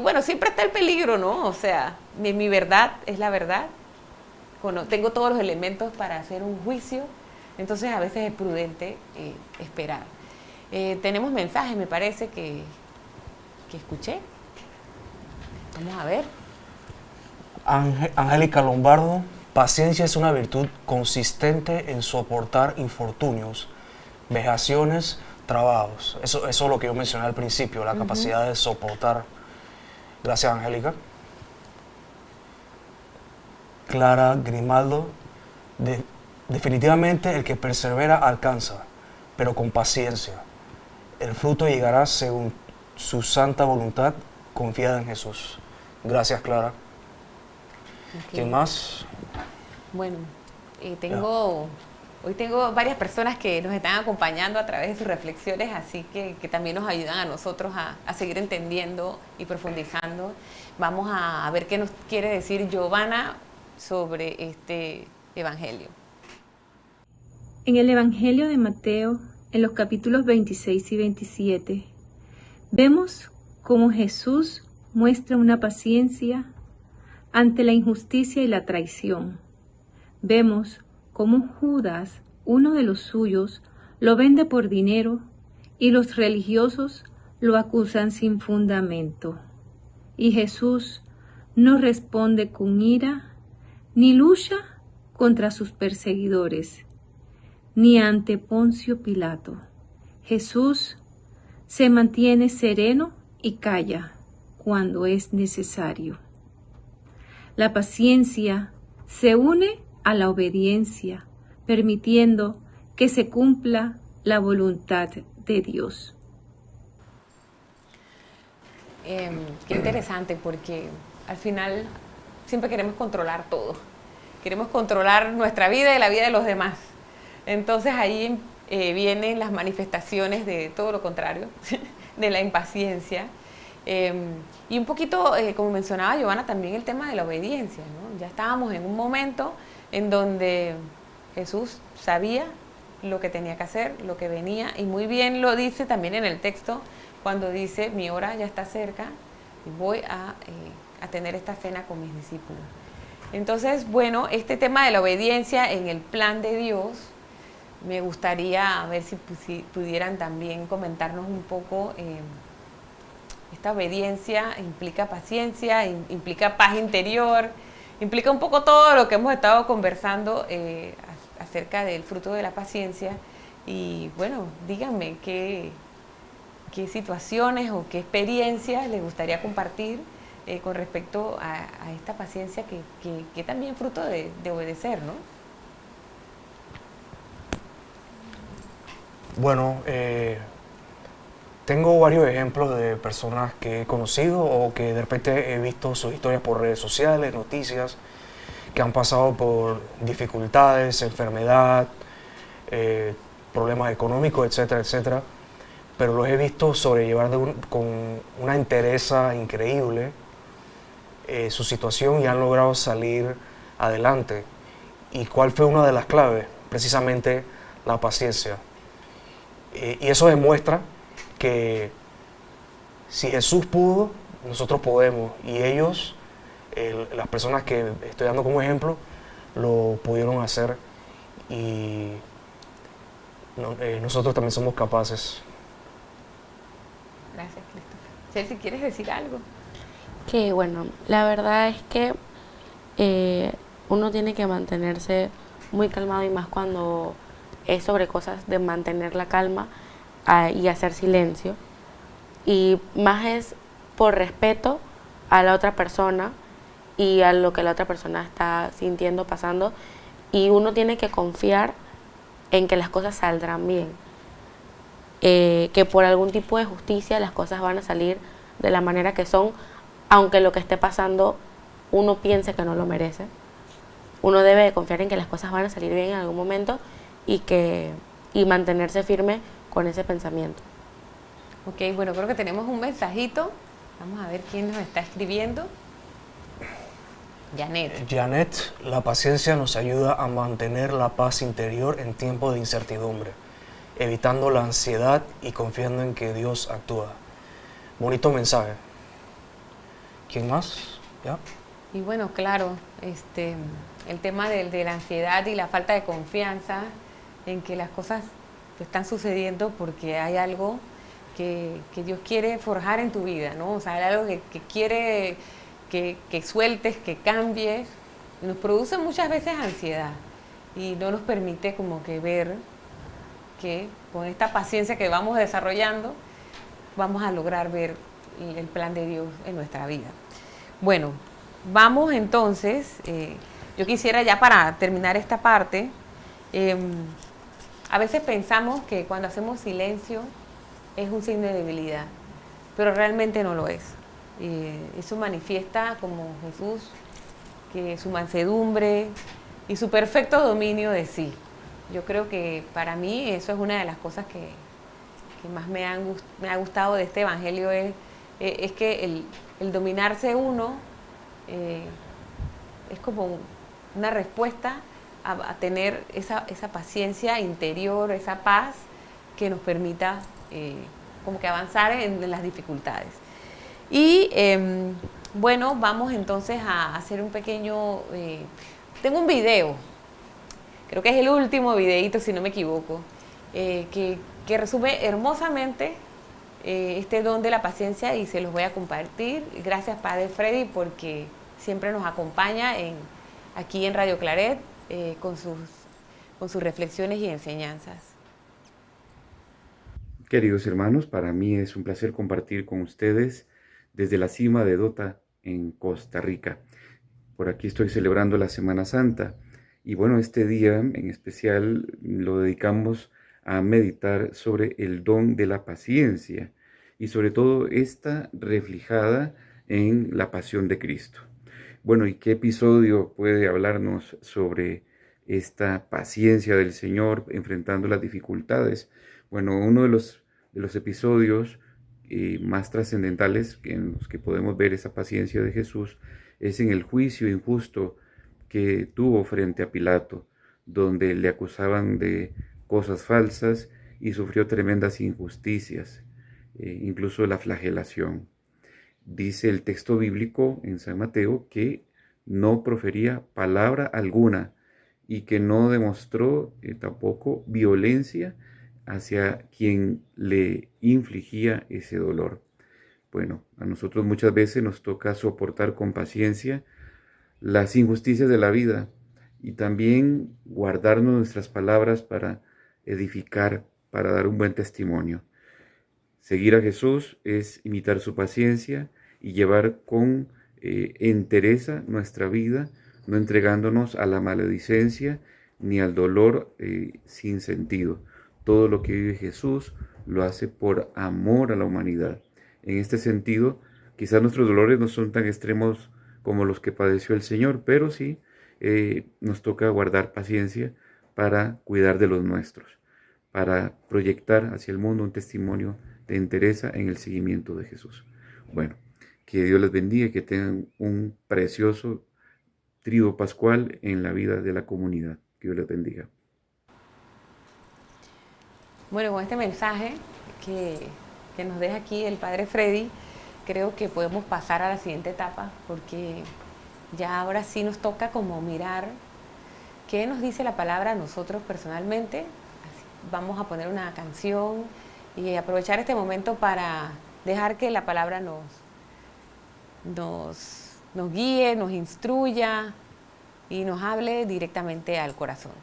bueno, siempre está el peligro, ¿no? O sea, mi verdad es la verdad. Tengo todos los elementos para hacer un juicio, entonces a veces es prudente esperar. Tenemos mensajes, me parece, que escuché. Vamos a ver. Angélica Lombardo, paciencia es una virtud consistente en soportar infortunios, vejaciones, trabajos. Eso es lo que yo mencioné al principio, la capacidad de soportar. Gracias, Angélica. Clara Grimaldo, definitivamente el que persevera alcanza, pero con paciencia. El fruto llegará según su santa voluntad, confiada en Jesús. Gracias, Clara. Okay. ¿Quién más? Bueno, hoy tengo varias personas que nos están acompañando a través de sus reflexiones, así que también nos ayudan a nosotros a seguir entendiendo y profundizando. Vamos a ver qué nos quiere decir Giovanna sobre este evangelio. En el Evangelio de Mateo, en los capítulos 26 y 27, vemos cómo Jesús muestra una paciencia ante la injusticia y la traición. Vemos cómo Judas, uno de los suyos, lo vende por dinero y los religiosos lo acusan sin fundamento. Y Jesús no responde con ira ni lucha contra sus perseguidores, ni ante Poncio Pilato. Jesús se mantiene sereno y calla cuando es necesario. La paciencia se une a la obediencia, permitiendo que se cumpla la voluntad de Dios. Qué interesante, porque al final siempre queremos controlar todo. Queremos controlar nuestra vida y la vida de los demás. Entonces ahí vienen las manifestaciones de todo lo contrario, de la impaciencia. Y un poquito, como mencionaba Giovanna, también el tema de la obediencia, ¿no? Ya estábamos en un momento en donde Jesús sabía lo que tenía que hacer, lo que venía, y muy bien lo dice también en el texto cuando dice, mi hora ya está cerca y voy a tener esta cena con mis discípulos. Entonces, bueno, este tema de la obediencia en el plan de Dios, me gustaría ver si pudieran también comentarnos un poco. Esta obediencia implica paciencia, implica paz interior, implica un poco todo lo que hemos estado conversando acerca del fruto de la paciencia. Y bueno, díganme qué situaciones o qué experiencias les gustaría compartir con respecto a esta paciencia que también fruto de obedecer, ¿no? Bueno, tengo varios ejemplos de personas que he conocido o que de repente he visto sus historias por redes sociales, noticias, que han pasado por dificultades, enfermedad, problemas económicos, etcétera, etcétera. Pero los he visto sobrellevar con una entereza increíble su situación y han logrado salir adelante. ¿Y cuál fue una de las claves? Precisamente la paciencia. Y eso demuestra que si Jesús pudo, nosotros podemos. Y ellos, las personas que estoy dando como ejemplo, lo pudieron hacer. Y nosotros también somos capaces. Gracias, Christopher. Chelsea, ¿quieres decir algo? Que bueno, la verdad es que uno tiene que mantenerse muy calmado, y más cuando es sobre cosas de mantener la calma y hacer silencio. y más es por respeto a la otra persona y a lo que la otra persona está sintiendo, pasando, y uno tiene que confiar en que las cosas saldrán bien, que por algún tipo de justicia las cosas van a salir de la manera que son, aunque lo que esté pasando uno piense que no lo merece. Uno debe de confiar en que las cosas van a salir bien en algún momento y mantenerse firme con ese pensamiento. Ok, bueno, creo que tenemos un mensajito. Vamos a ver quién nos está escribiendo. Janet. Janet, la paciencia nos ayuda a mantener la paz interior en tiempos de incertidumbre, evitando la ansiedad y confiando en que Dios actúa. Bonito mensaje. ¿Quién más? ¿Ya? Y bueno, claro, el tema de la ansiedad y la falta de confianza en que las cosas te están sucediendo porque hay algo que Dios quiere forjar en tu vida, ¿no? O sea, hay algo que quiere que sueltes, que cambies. Nos produce muchas veces ansiedad y no nos permite como que ver que con esta paciencia que vamos desarrollando vamos a lograr ver el plan de Dios en nuestra vida. Bueno, vamos entonces, yo quisiera ya para terminar esta parte, a veces pensamos que cuando hacemos silencio es un signo de debilidad, pero realmente no lo es. Eso manifiesta como Jesús, que su mansedumbre y su perfecto dominio de sí. Yo creo que para mí eso es una de las cosas que más me ha gustado de este evangelio, es que el dominarse uno es como una respuesta a tener esa paciencia interior, esa paz que nos permita como que avanzar en las dificultades. Y bueno, vamos entonces a hacer un pequeño... tengo un video, creo que es el último videíto si no me equivoco, que resume hermosamente este don de la paciencia y se los voy a compartir. Gracias Padre Freddy porque siempre nos acompaña aquí en Radio Claret con sus reflexiones y enseñanzas. Queridos hermanos, para mí es un placer compartir con ustedes desde la cima de Dota en Costa Rica. Por aquí estoy celebrando la Semana Santa y bueno, este día en especial lo dedicamos a meditar sobre el don de la paciencia y sobre todo esta reflejada en la pasión de Cristo. Bueno, ¿y qué episodio puede hablarnos sobre esta paciencia del Señor enfrentando las dificultades? Bueno, uno de los episodios más trascendentales en los que podemos ver esa paciencia de Jesús es en el juicio injusto que tuvo frente a Pilato, donde le acusaban de cosas falsas y sufrió tremendas injusticias, incluso la flagelación. Dice el texto bíblico en San Mateo que no profería palabra alguna y que no demostró tampoco violencia hacia quien le infligía ese dolor. Bueno, a nosotros muchas veces nos toca soportar con paciencia las injusticias de la vida y también guardarnos nuestras palabras para edificar, para dar un buen testimonio. Seguir a Jesús es imitar su paciencia y llevar con entereza nuestra vida, no entregándonos a la maledicencia ni al dolor sin sentido. Todo lo que vive Jesús lo hace por amor a la humanidad. En este sentido, quizás nuestros dolores no son tan extremos como los que padeció el Señor, pero sí nos toca guardar paciencia para cuidar de los nuestros, para proyectar hacia el mundo un testimonio de entereza en el seguimiento de Jesús. Bueno, que Dios les bendiga y que tengan un precioso trío pascual en la vida de la comunidad. Que Dios les bendiga. Bueno, con este mensaje que nos deja aquí el Padre Freddy, creo que podemos pasar a la siguiente etapa, porque ya ahora sí nos toca como mirar qué nos dice la palabra a nosotros personalmente. Vamos a poner una canción y aprovechar este momento para dejar que la palabra nos guíe, nos instruya y nos hable directamente al corazón.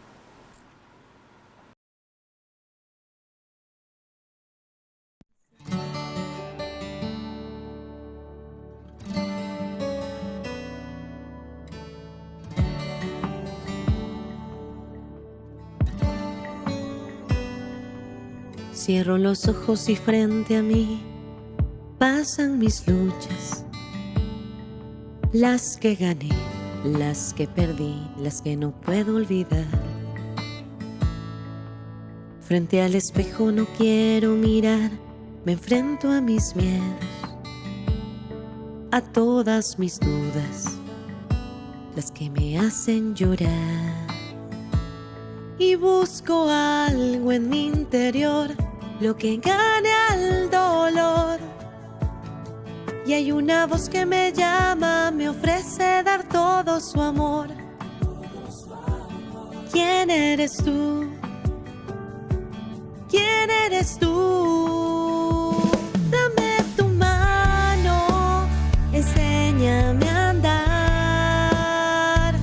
Cierro los ojos y frente a mí pasan mis luchas, las que gané, las que perdí, las que no puedo olvidar. Frente al espejo no quiero mirar, me enfrento a mis miedos, a todas mis dudas, las que me hacen llorar. Y busco algo en mi interior, lo que gane al dolor. Y hay una voz que me llama, me ofrece dar todo su amor. ¿Quién eres tú? ¿Quién eres tú? Dame tu mano, enséñame a andar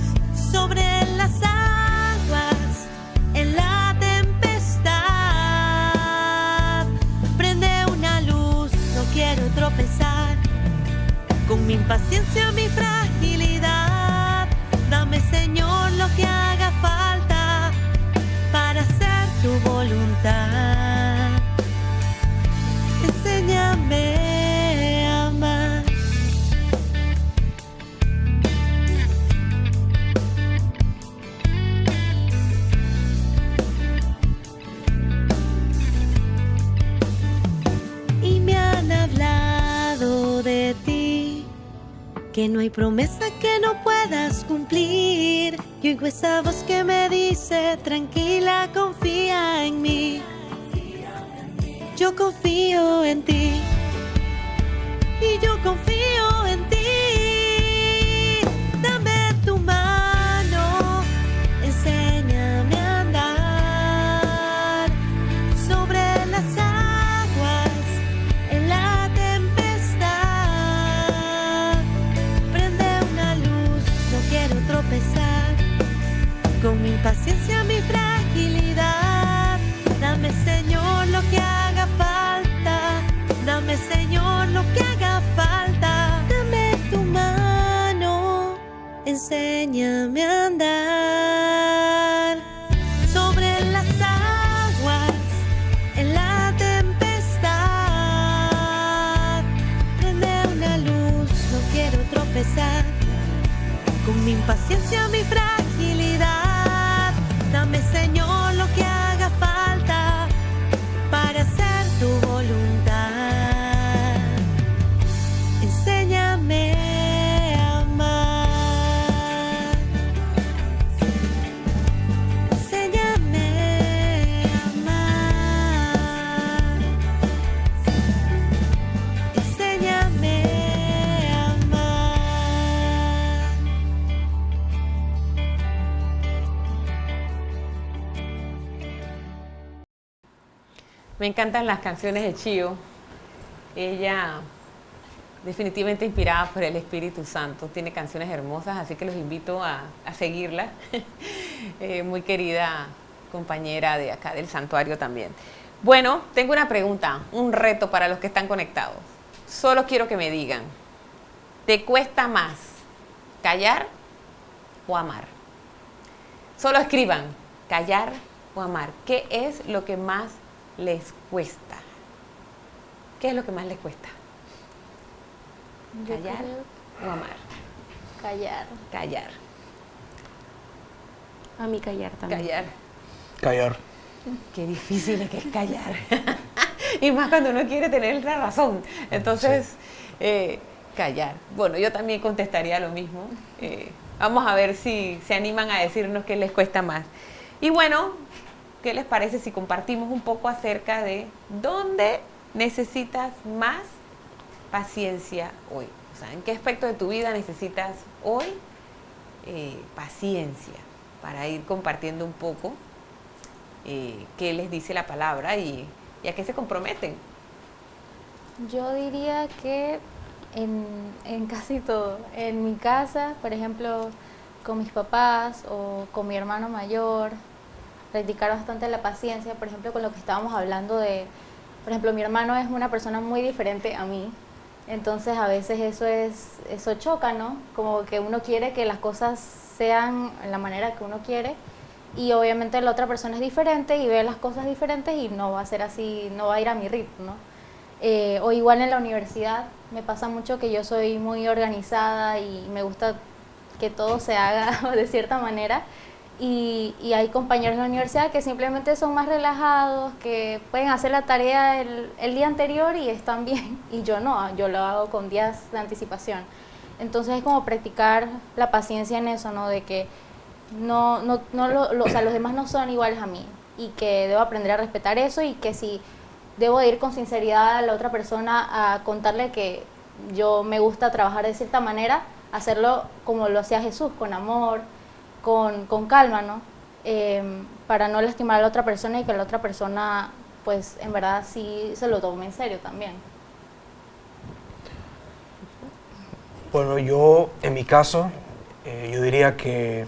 sobre las aguas en la tempestad. Prende una luz, no quiero tropezar con mi impaciencia, mi fragilidad. Dame, Señor, lo que haga falta para hacer tu voluntad. Enséñame a amar. Y me han hablado de ti, que no hay promesa que no puedas cumplir. Y oigo esa voz que me dice, tranquila, confía en mí. Yo confío en ti. Y yo confío en ti. Dame tu mano, enséñame a andar sobre las aguas en la tempestad. Prende una luz, no quiero tropezar con mi impaciencia, mi fragilidad. Dame, Señor, lo que haga falta. Dame, Señor, lo que haga falta. Dame tu mano, enséñame a andar sobre las aguas en la tempestad. Prende una luz, no quiero tropezar con mi impaciencia, mi fragilidad. Dame, Señor, lo que haga falta para hacer tu voluntad. Enséñame a amar. Enséñame a amar. Enséñame a amar. Me encantan las canciones de Chío. Ella definitivamente inspirada por el Espíritu Santo. Tiene canciones hermosas, así que los invito a seguirla. Muy querida compañera de acá del santuario también. Bueno, tengo una pregunta, un reto para los que están conectados. Solo quiero que me digan, ¿te cuesta más callar o amar? Solo escriban, callar o amar. ¿Qué es lo que más les cuesta? ¿Qué es lo que más les cuesta? ¿Callar o amar? Callar. Callar. A mí callar también. Callar. Callar. Qué difícil es que es callar. Y más cuando uno quiere tener la razón. Entonces, callar. Bueno, yo también contestaría lo mismo. Vamos a ver si se animan a decirnos qué les cuesta más. Y bueno, ¿qué les parece si compartimos un poco acerca de dónde necesitas más paciencia hoy? O sea, ¿en qué aspecto de tu vida necesitas hoy paciencia? Para ir compartiendo un poco qué les dice la palabra y a qué se comprometen. Yo diría que en casi todo. En mi casa, por ejemplo, con mis papás o con mi hermano mayor, practicar bastante la paciencia, por ejemplo, con lo que estábamos hablando de, por ejemplo, mi hermano es una persona muy diferente a mí, entonces a veces eso choca, ¿no? Como que uno quiere que las cosas sean la manera que uno quiere y obviamente la otra persona es diferente y ve las cosas diferentes y no va a ser así, no va a ir a mi ritmo, ¿no? O igual en la universidad me pasa mucho que yo soy muy organizada y me gusta que todo se haga de cierta manera, y hay compañeros en la universidad que simplemente son más relajados, que pueden hacer la tarea el día anterior y están bien, y yo no, yo lo hago con días de anticipación. Entonces es como practicar la paciencia en eso, ¿no? De que o sea, los demás no son iguales a mí y que debo aprender a respetar eso, y que si debo de ir con sinceridad a la otra persona a contarle que yo me gusta trabajar de cierta manera, hacerlo como lo hacía Jesús, con amor, con calma, ¿no? Para no lastimar a la otra persona y que la otra persona, pues en verdad sí se lo tome en serio también. Bueno, yo en mi caso, yo diría que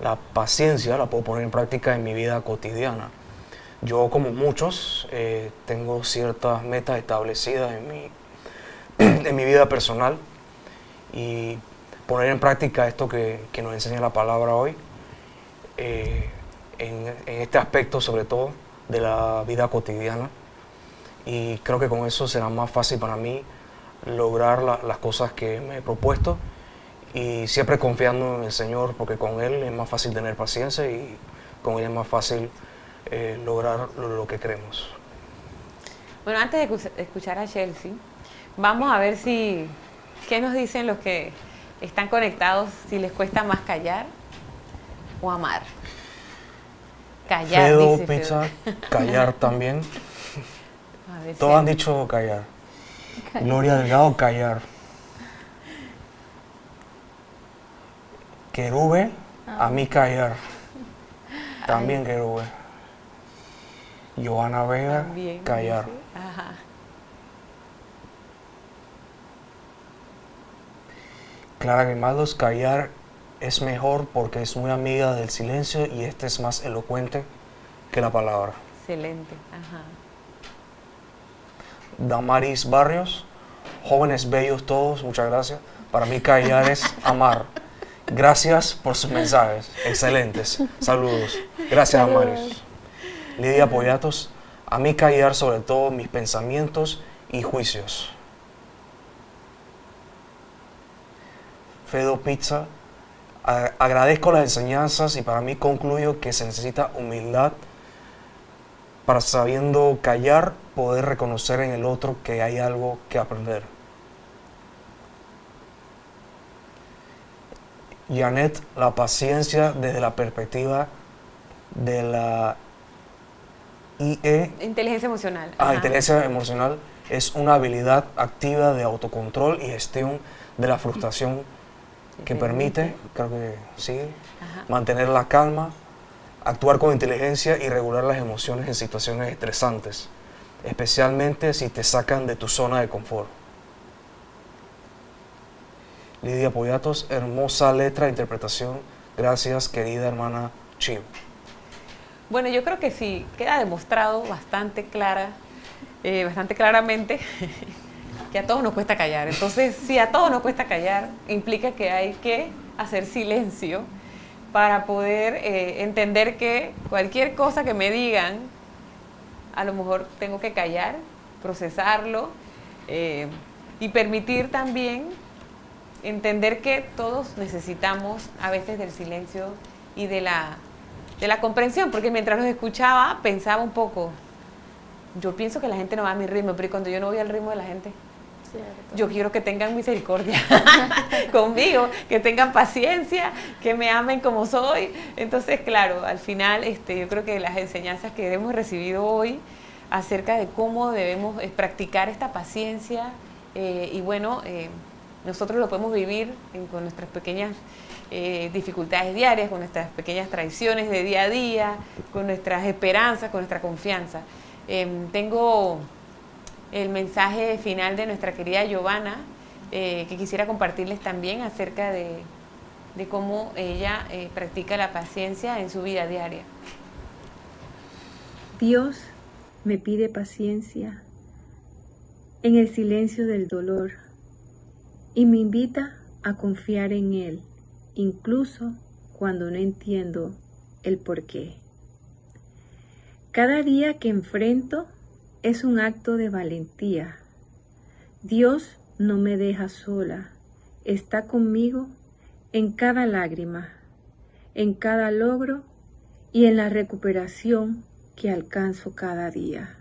la paciencia la puedo poner en práctica en mi vida cotidiana. Yo, como muchos, tengo ciertas metas establecidas en mi vida personal, y poner en práctica esto que nos enseña la palabra hoy, en este aspecto sobre todo de la vida cotidiana, y creo que con eso será más fácil para mí lograr las cosas que me he propuesto, y siempre confiando en el Señor, porque con Él es más fácil tener paciencia y con Él es más fácil lograr lo que queremos. Bueno, antes de escuchar a Chelsea, vamos a ver qué nos dicen los que están conectados, si les cuesta más callar o amar. Callar, Fedo, dice Pizza, Fedo. callar también. A ver si Todos han dicho callar. Gloria Delgado, callar. Querube, a mí callar. También Querube. Johanna Vega, también, callar. dice. Ajá. Clara Grimaldos, callar es mejor porque es muy amiga del silencio y este es más elocuente que la palabra. Excelente. Ajá. Damaris Barrios, jóvenes bellos todos, muchas gracias. Para mí callar es amar. Gracias por sus mensajes, excelentes. Saludos. Gracias, Damaris. Lidia Poyatos, a mí callar sobre todo mis pensamientos y juicios. Fedo Pizza, agradezco las enseñanzas y para mí concluyo que se necesita humildad para, sabiendo callar, poder reconocer en el otro que hay algo que aprender. Janet, la paciencia desde la perspectiva de la IE. Inteligencia emocional. Inteligencia emocional es una habilidad activa de autocontrol y gestión de la frustración que permite, creo que sí, mantener la calma, actuar con inteligencia y regular las emociones en situaciones estresantes, especialmente si te sacan de tu zona de confort. Lidia Poyatos, hermosa letra e interpretación. Gracias, querida hermana Chiu. Bueno, yo creo que sí, queda demostrado bastante claramente que a todos nos cuesta callar. Entonces, si a todos nos cuesta callar, implica que hay que hacer silencio para poder entender que cualquier cosa que me digan, a lo mejor tengo que callar, procesarlo, y permitir también entender que todos necesitamos a veces del silencio y de la comprensión, porque mientras los escuchaba pensaba un poco, yo pienso que la gente no va a mi ritmo, pero cuando yo no voy al ritmo de la gente, yo quiero que tengan misericordia conmigo, que tengan paciencia, que me amen como soy. Entonces, claro, al final yo creo que las enseñanzas que hemos recibido hoy acerca de cómo debemos practicar esta paciencia, y bueno, nosotros lo podemos vivir con nuestras pequeñas dificultades diarias, con nuestras pequeñas traiciones de día a día, con nuestras esperanzas, con nuestra confianza. Tengo el mensaje final de nuestra querida Giovanna, que quisiera compartirles también acerca de cómo ella practica la paciencia en su vida diaria. Dios me pide paciencia en el silencio del dolor y me invita a confiar en Él, incluso cuando no entiendo el porqué. Cada día que enfrento es un acto de valentía. Dios no me deja sola, está conmigo en cada lágrima, en cada logro y en la recuperación que alcanzo cada día.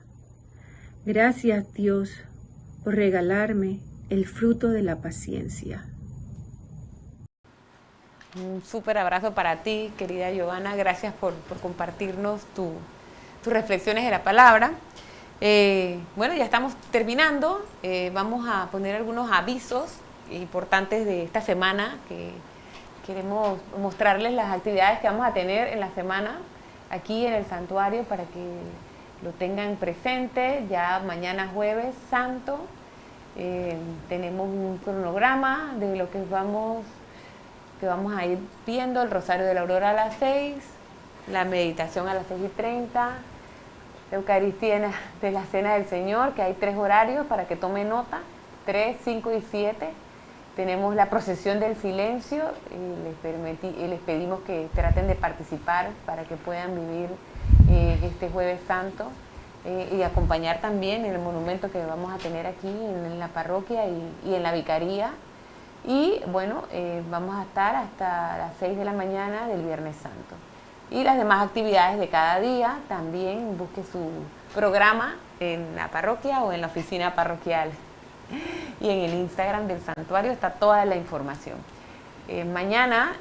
Gracias, Dios, por regalarme el fruto de la paciencia. Un súper abrazo para ti, querida Giovanna. Gracias por compartirnos tus reflexiones de la palabra. Bueno, ya estamos terminando. Vamos a poner algunos avisos importantes de esta semana, que queremos mostrarles las actividades que vamos a tener en la semana aquí en el santuario para que lo tengan presente. Ya mañana jueves santo tenemos un cronograma de lo que vamos a ir viendo: el Rosario de la Aurora a las 6, la meditación a las 6:30, la Eucaristía de la Cena del Señor, que hay 3 horarios para que tomen nota, 3, 5 y 7. Tenemos la procesión del silencio y les pedimos que traten de participar para que puedan vivir este Jueves Santo y acompañar también en el monumento que vamos a tener aquí en la parroquia y en la vicaría. Y bueno, vamos a estar hasta las 6 de la mañana del Viernes Santo. Y las demás actividades de cada día, también busque su programa en la parroquia o en la oficina parroquial. Y en el Instagram del santuario está toda la información. Mañana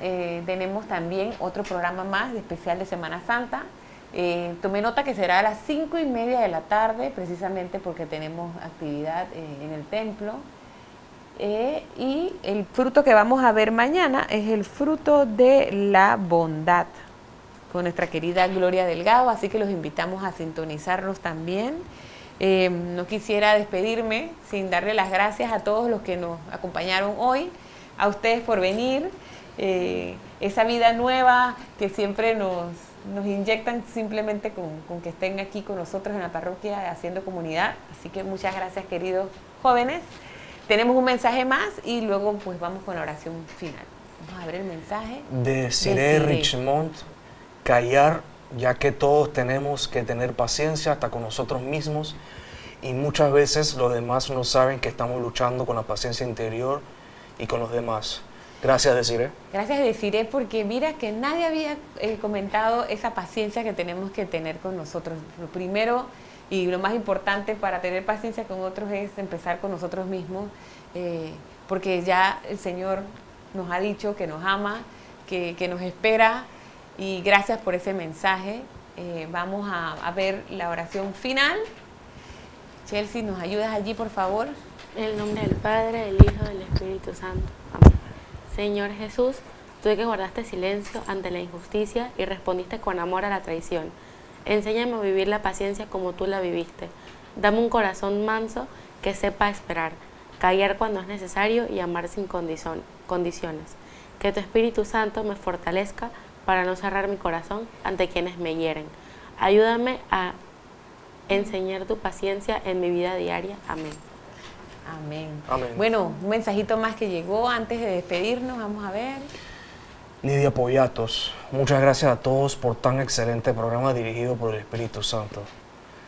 tenemos también otro programa más de especial de Semana Santa. Tome nota que será a las 5:30 de la tarde, precisamente porque tenemos actividad en el templo. Y el fruto que vamos a ver mañana es el fruto de la bondad, con nuestra querida Gloria Delgado, así que los invitamos a sintonizarnos también. No quisiera despedirme sin darle las gracias a todos los que nos acompañaron hoy, a ustedes por venir, esa vida nueva que siempre nos inyectan simplemente con que estén aquí con nosotros en la parroquia haciendo comunidad. Así que muchas gracias, queridos jóvenes. Tenemos un mensaje más y luego pues vamos con la oración final. Vamos a ver el mensaje de Cire Richmond: callar, ya que todos tenemos que tener paciencia hasta con nosotros mismos, y muchas veces los demás no saben que estamos luchando con la paciencia interior y con los demás. Gracias, Desiree. Gracias, Desiree, porque mira que nadie había comentado esa paciencia que tenemos que tener con nosotros. Lo primero y lo más importante para tener paciencia con otros es empezar con nosotros mismos, porque ya el Señor nos ha dicho que nos ama, que nos espera, y gracias por ese mensaje. Vamos a ver la oración final. Chelsea, ¿nos ayudas allí, por favor? En el nombre del Padre, del Hijo, del Espíritu Santo. Amén. Señor Jesús, tú que guardaste silencio ante la injusticia y respondiste con amor a la traición, enséñame a vivir la paciencia como tú la viviste. Dame un corazón manso que sepa esperar, callar cuando es necesario y amar sin condiciones. Que tu Espíritu Santo me fortalezca para no cerrar mi corazón ante quienes me hieren. Ayúdame a enseñar tu paciencia en mi vida diaria. Amén. Amén. Amén. Bueno, un mensajito más que llegó antes de despedirnos. Vamos a ver. Lidia Poyatos: muchas gracias a todos por tan excelente programa dirigido por el Espíritu Santo.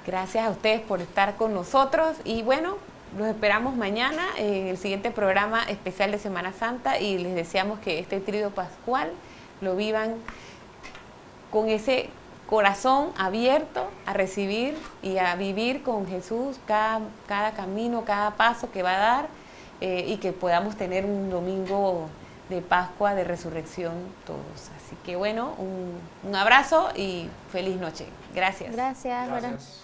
Gracias a ustedes por estar con nosotros y bueno, los esperamos mañana en el siguiente programa especial de Semana Santa, y les deseamos que este tríodo pascual lo vivan con ese corazón abierto a recibir y a vivir con Jesús cada camino, cada paso que va a dar, y que podamos tener un domingo de Pascua, de resurrección todos. Así que bueno, un abrazo y feliz noche. Gracias. Gracias. Gracias.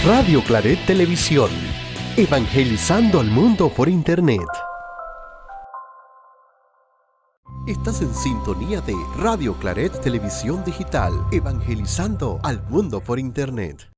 Radio Claret Televisión, Evangelizando al mundo por Internet. Estás en sintonía de Radio Claret Televisión Digital, evangelizando al mundo por Internet.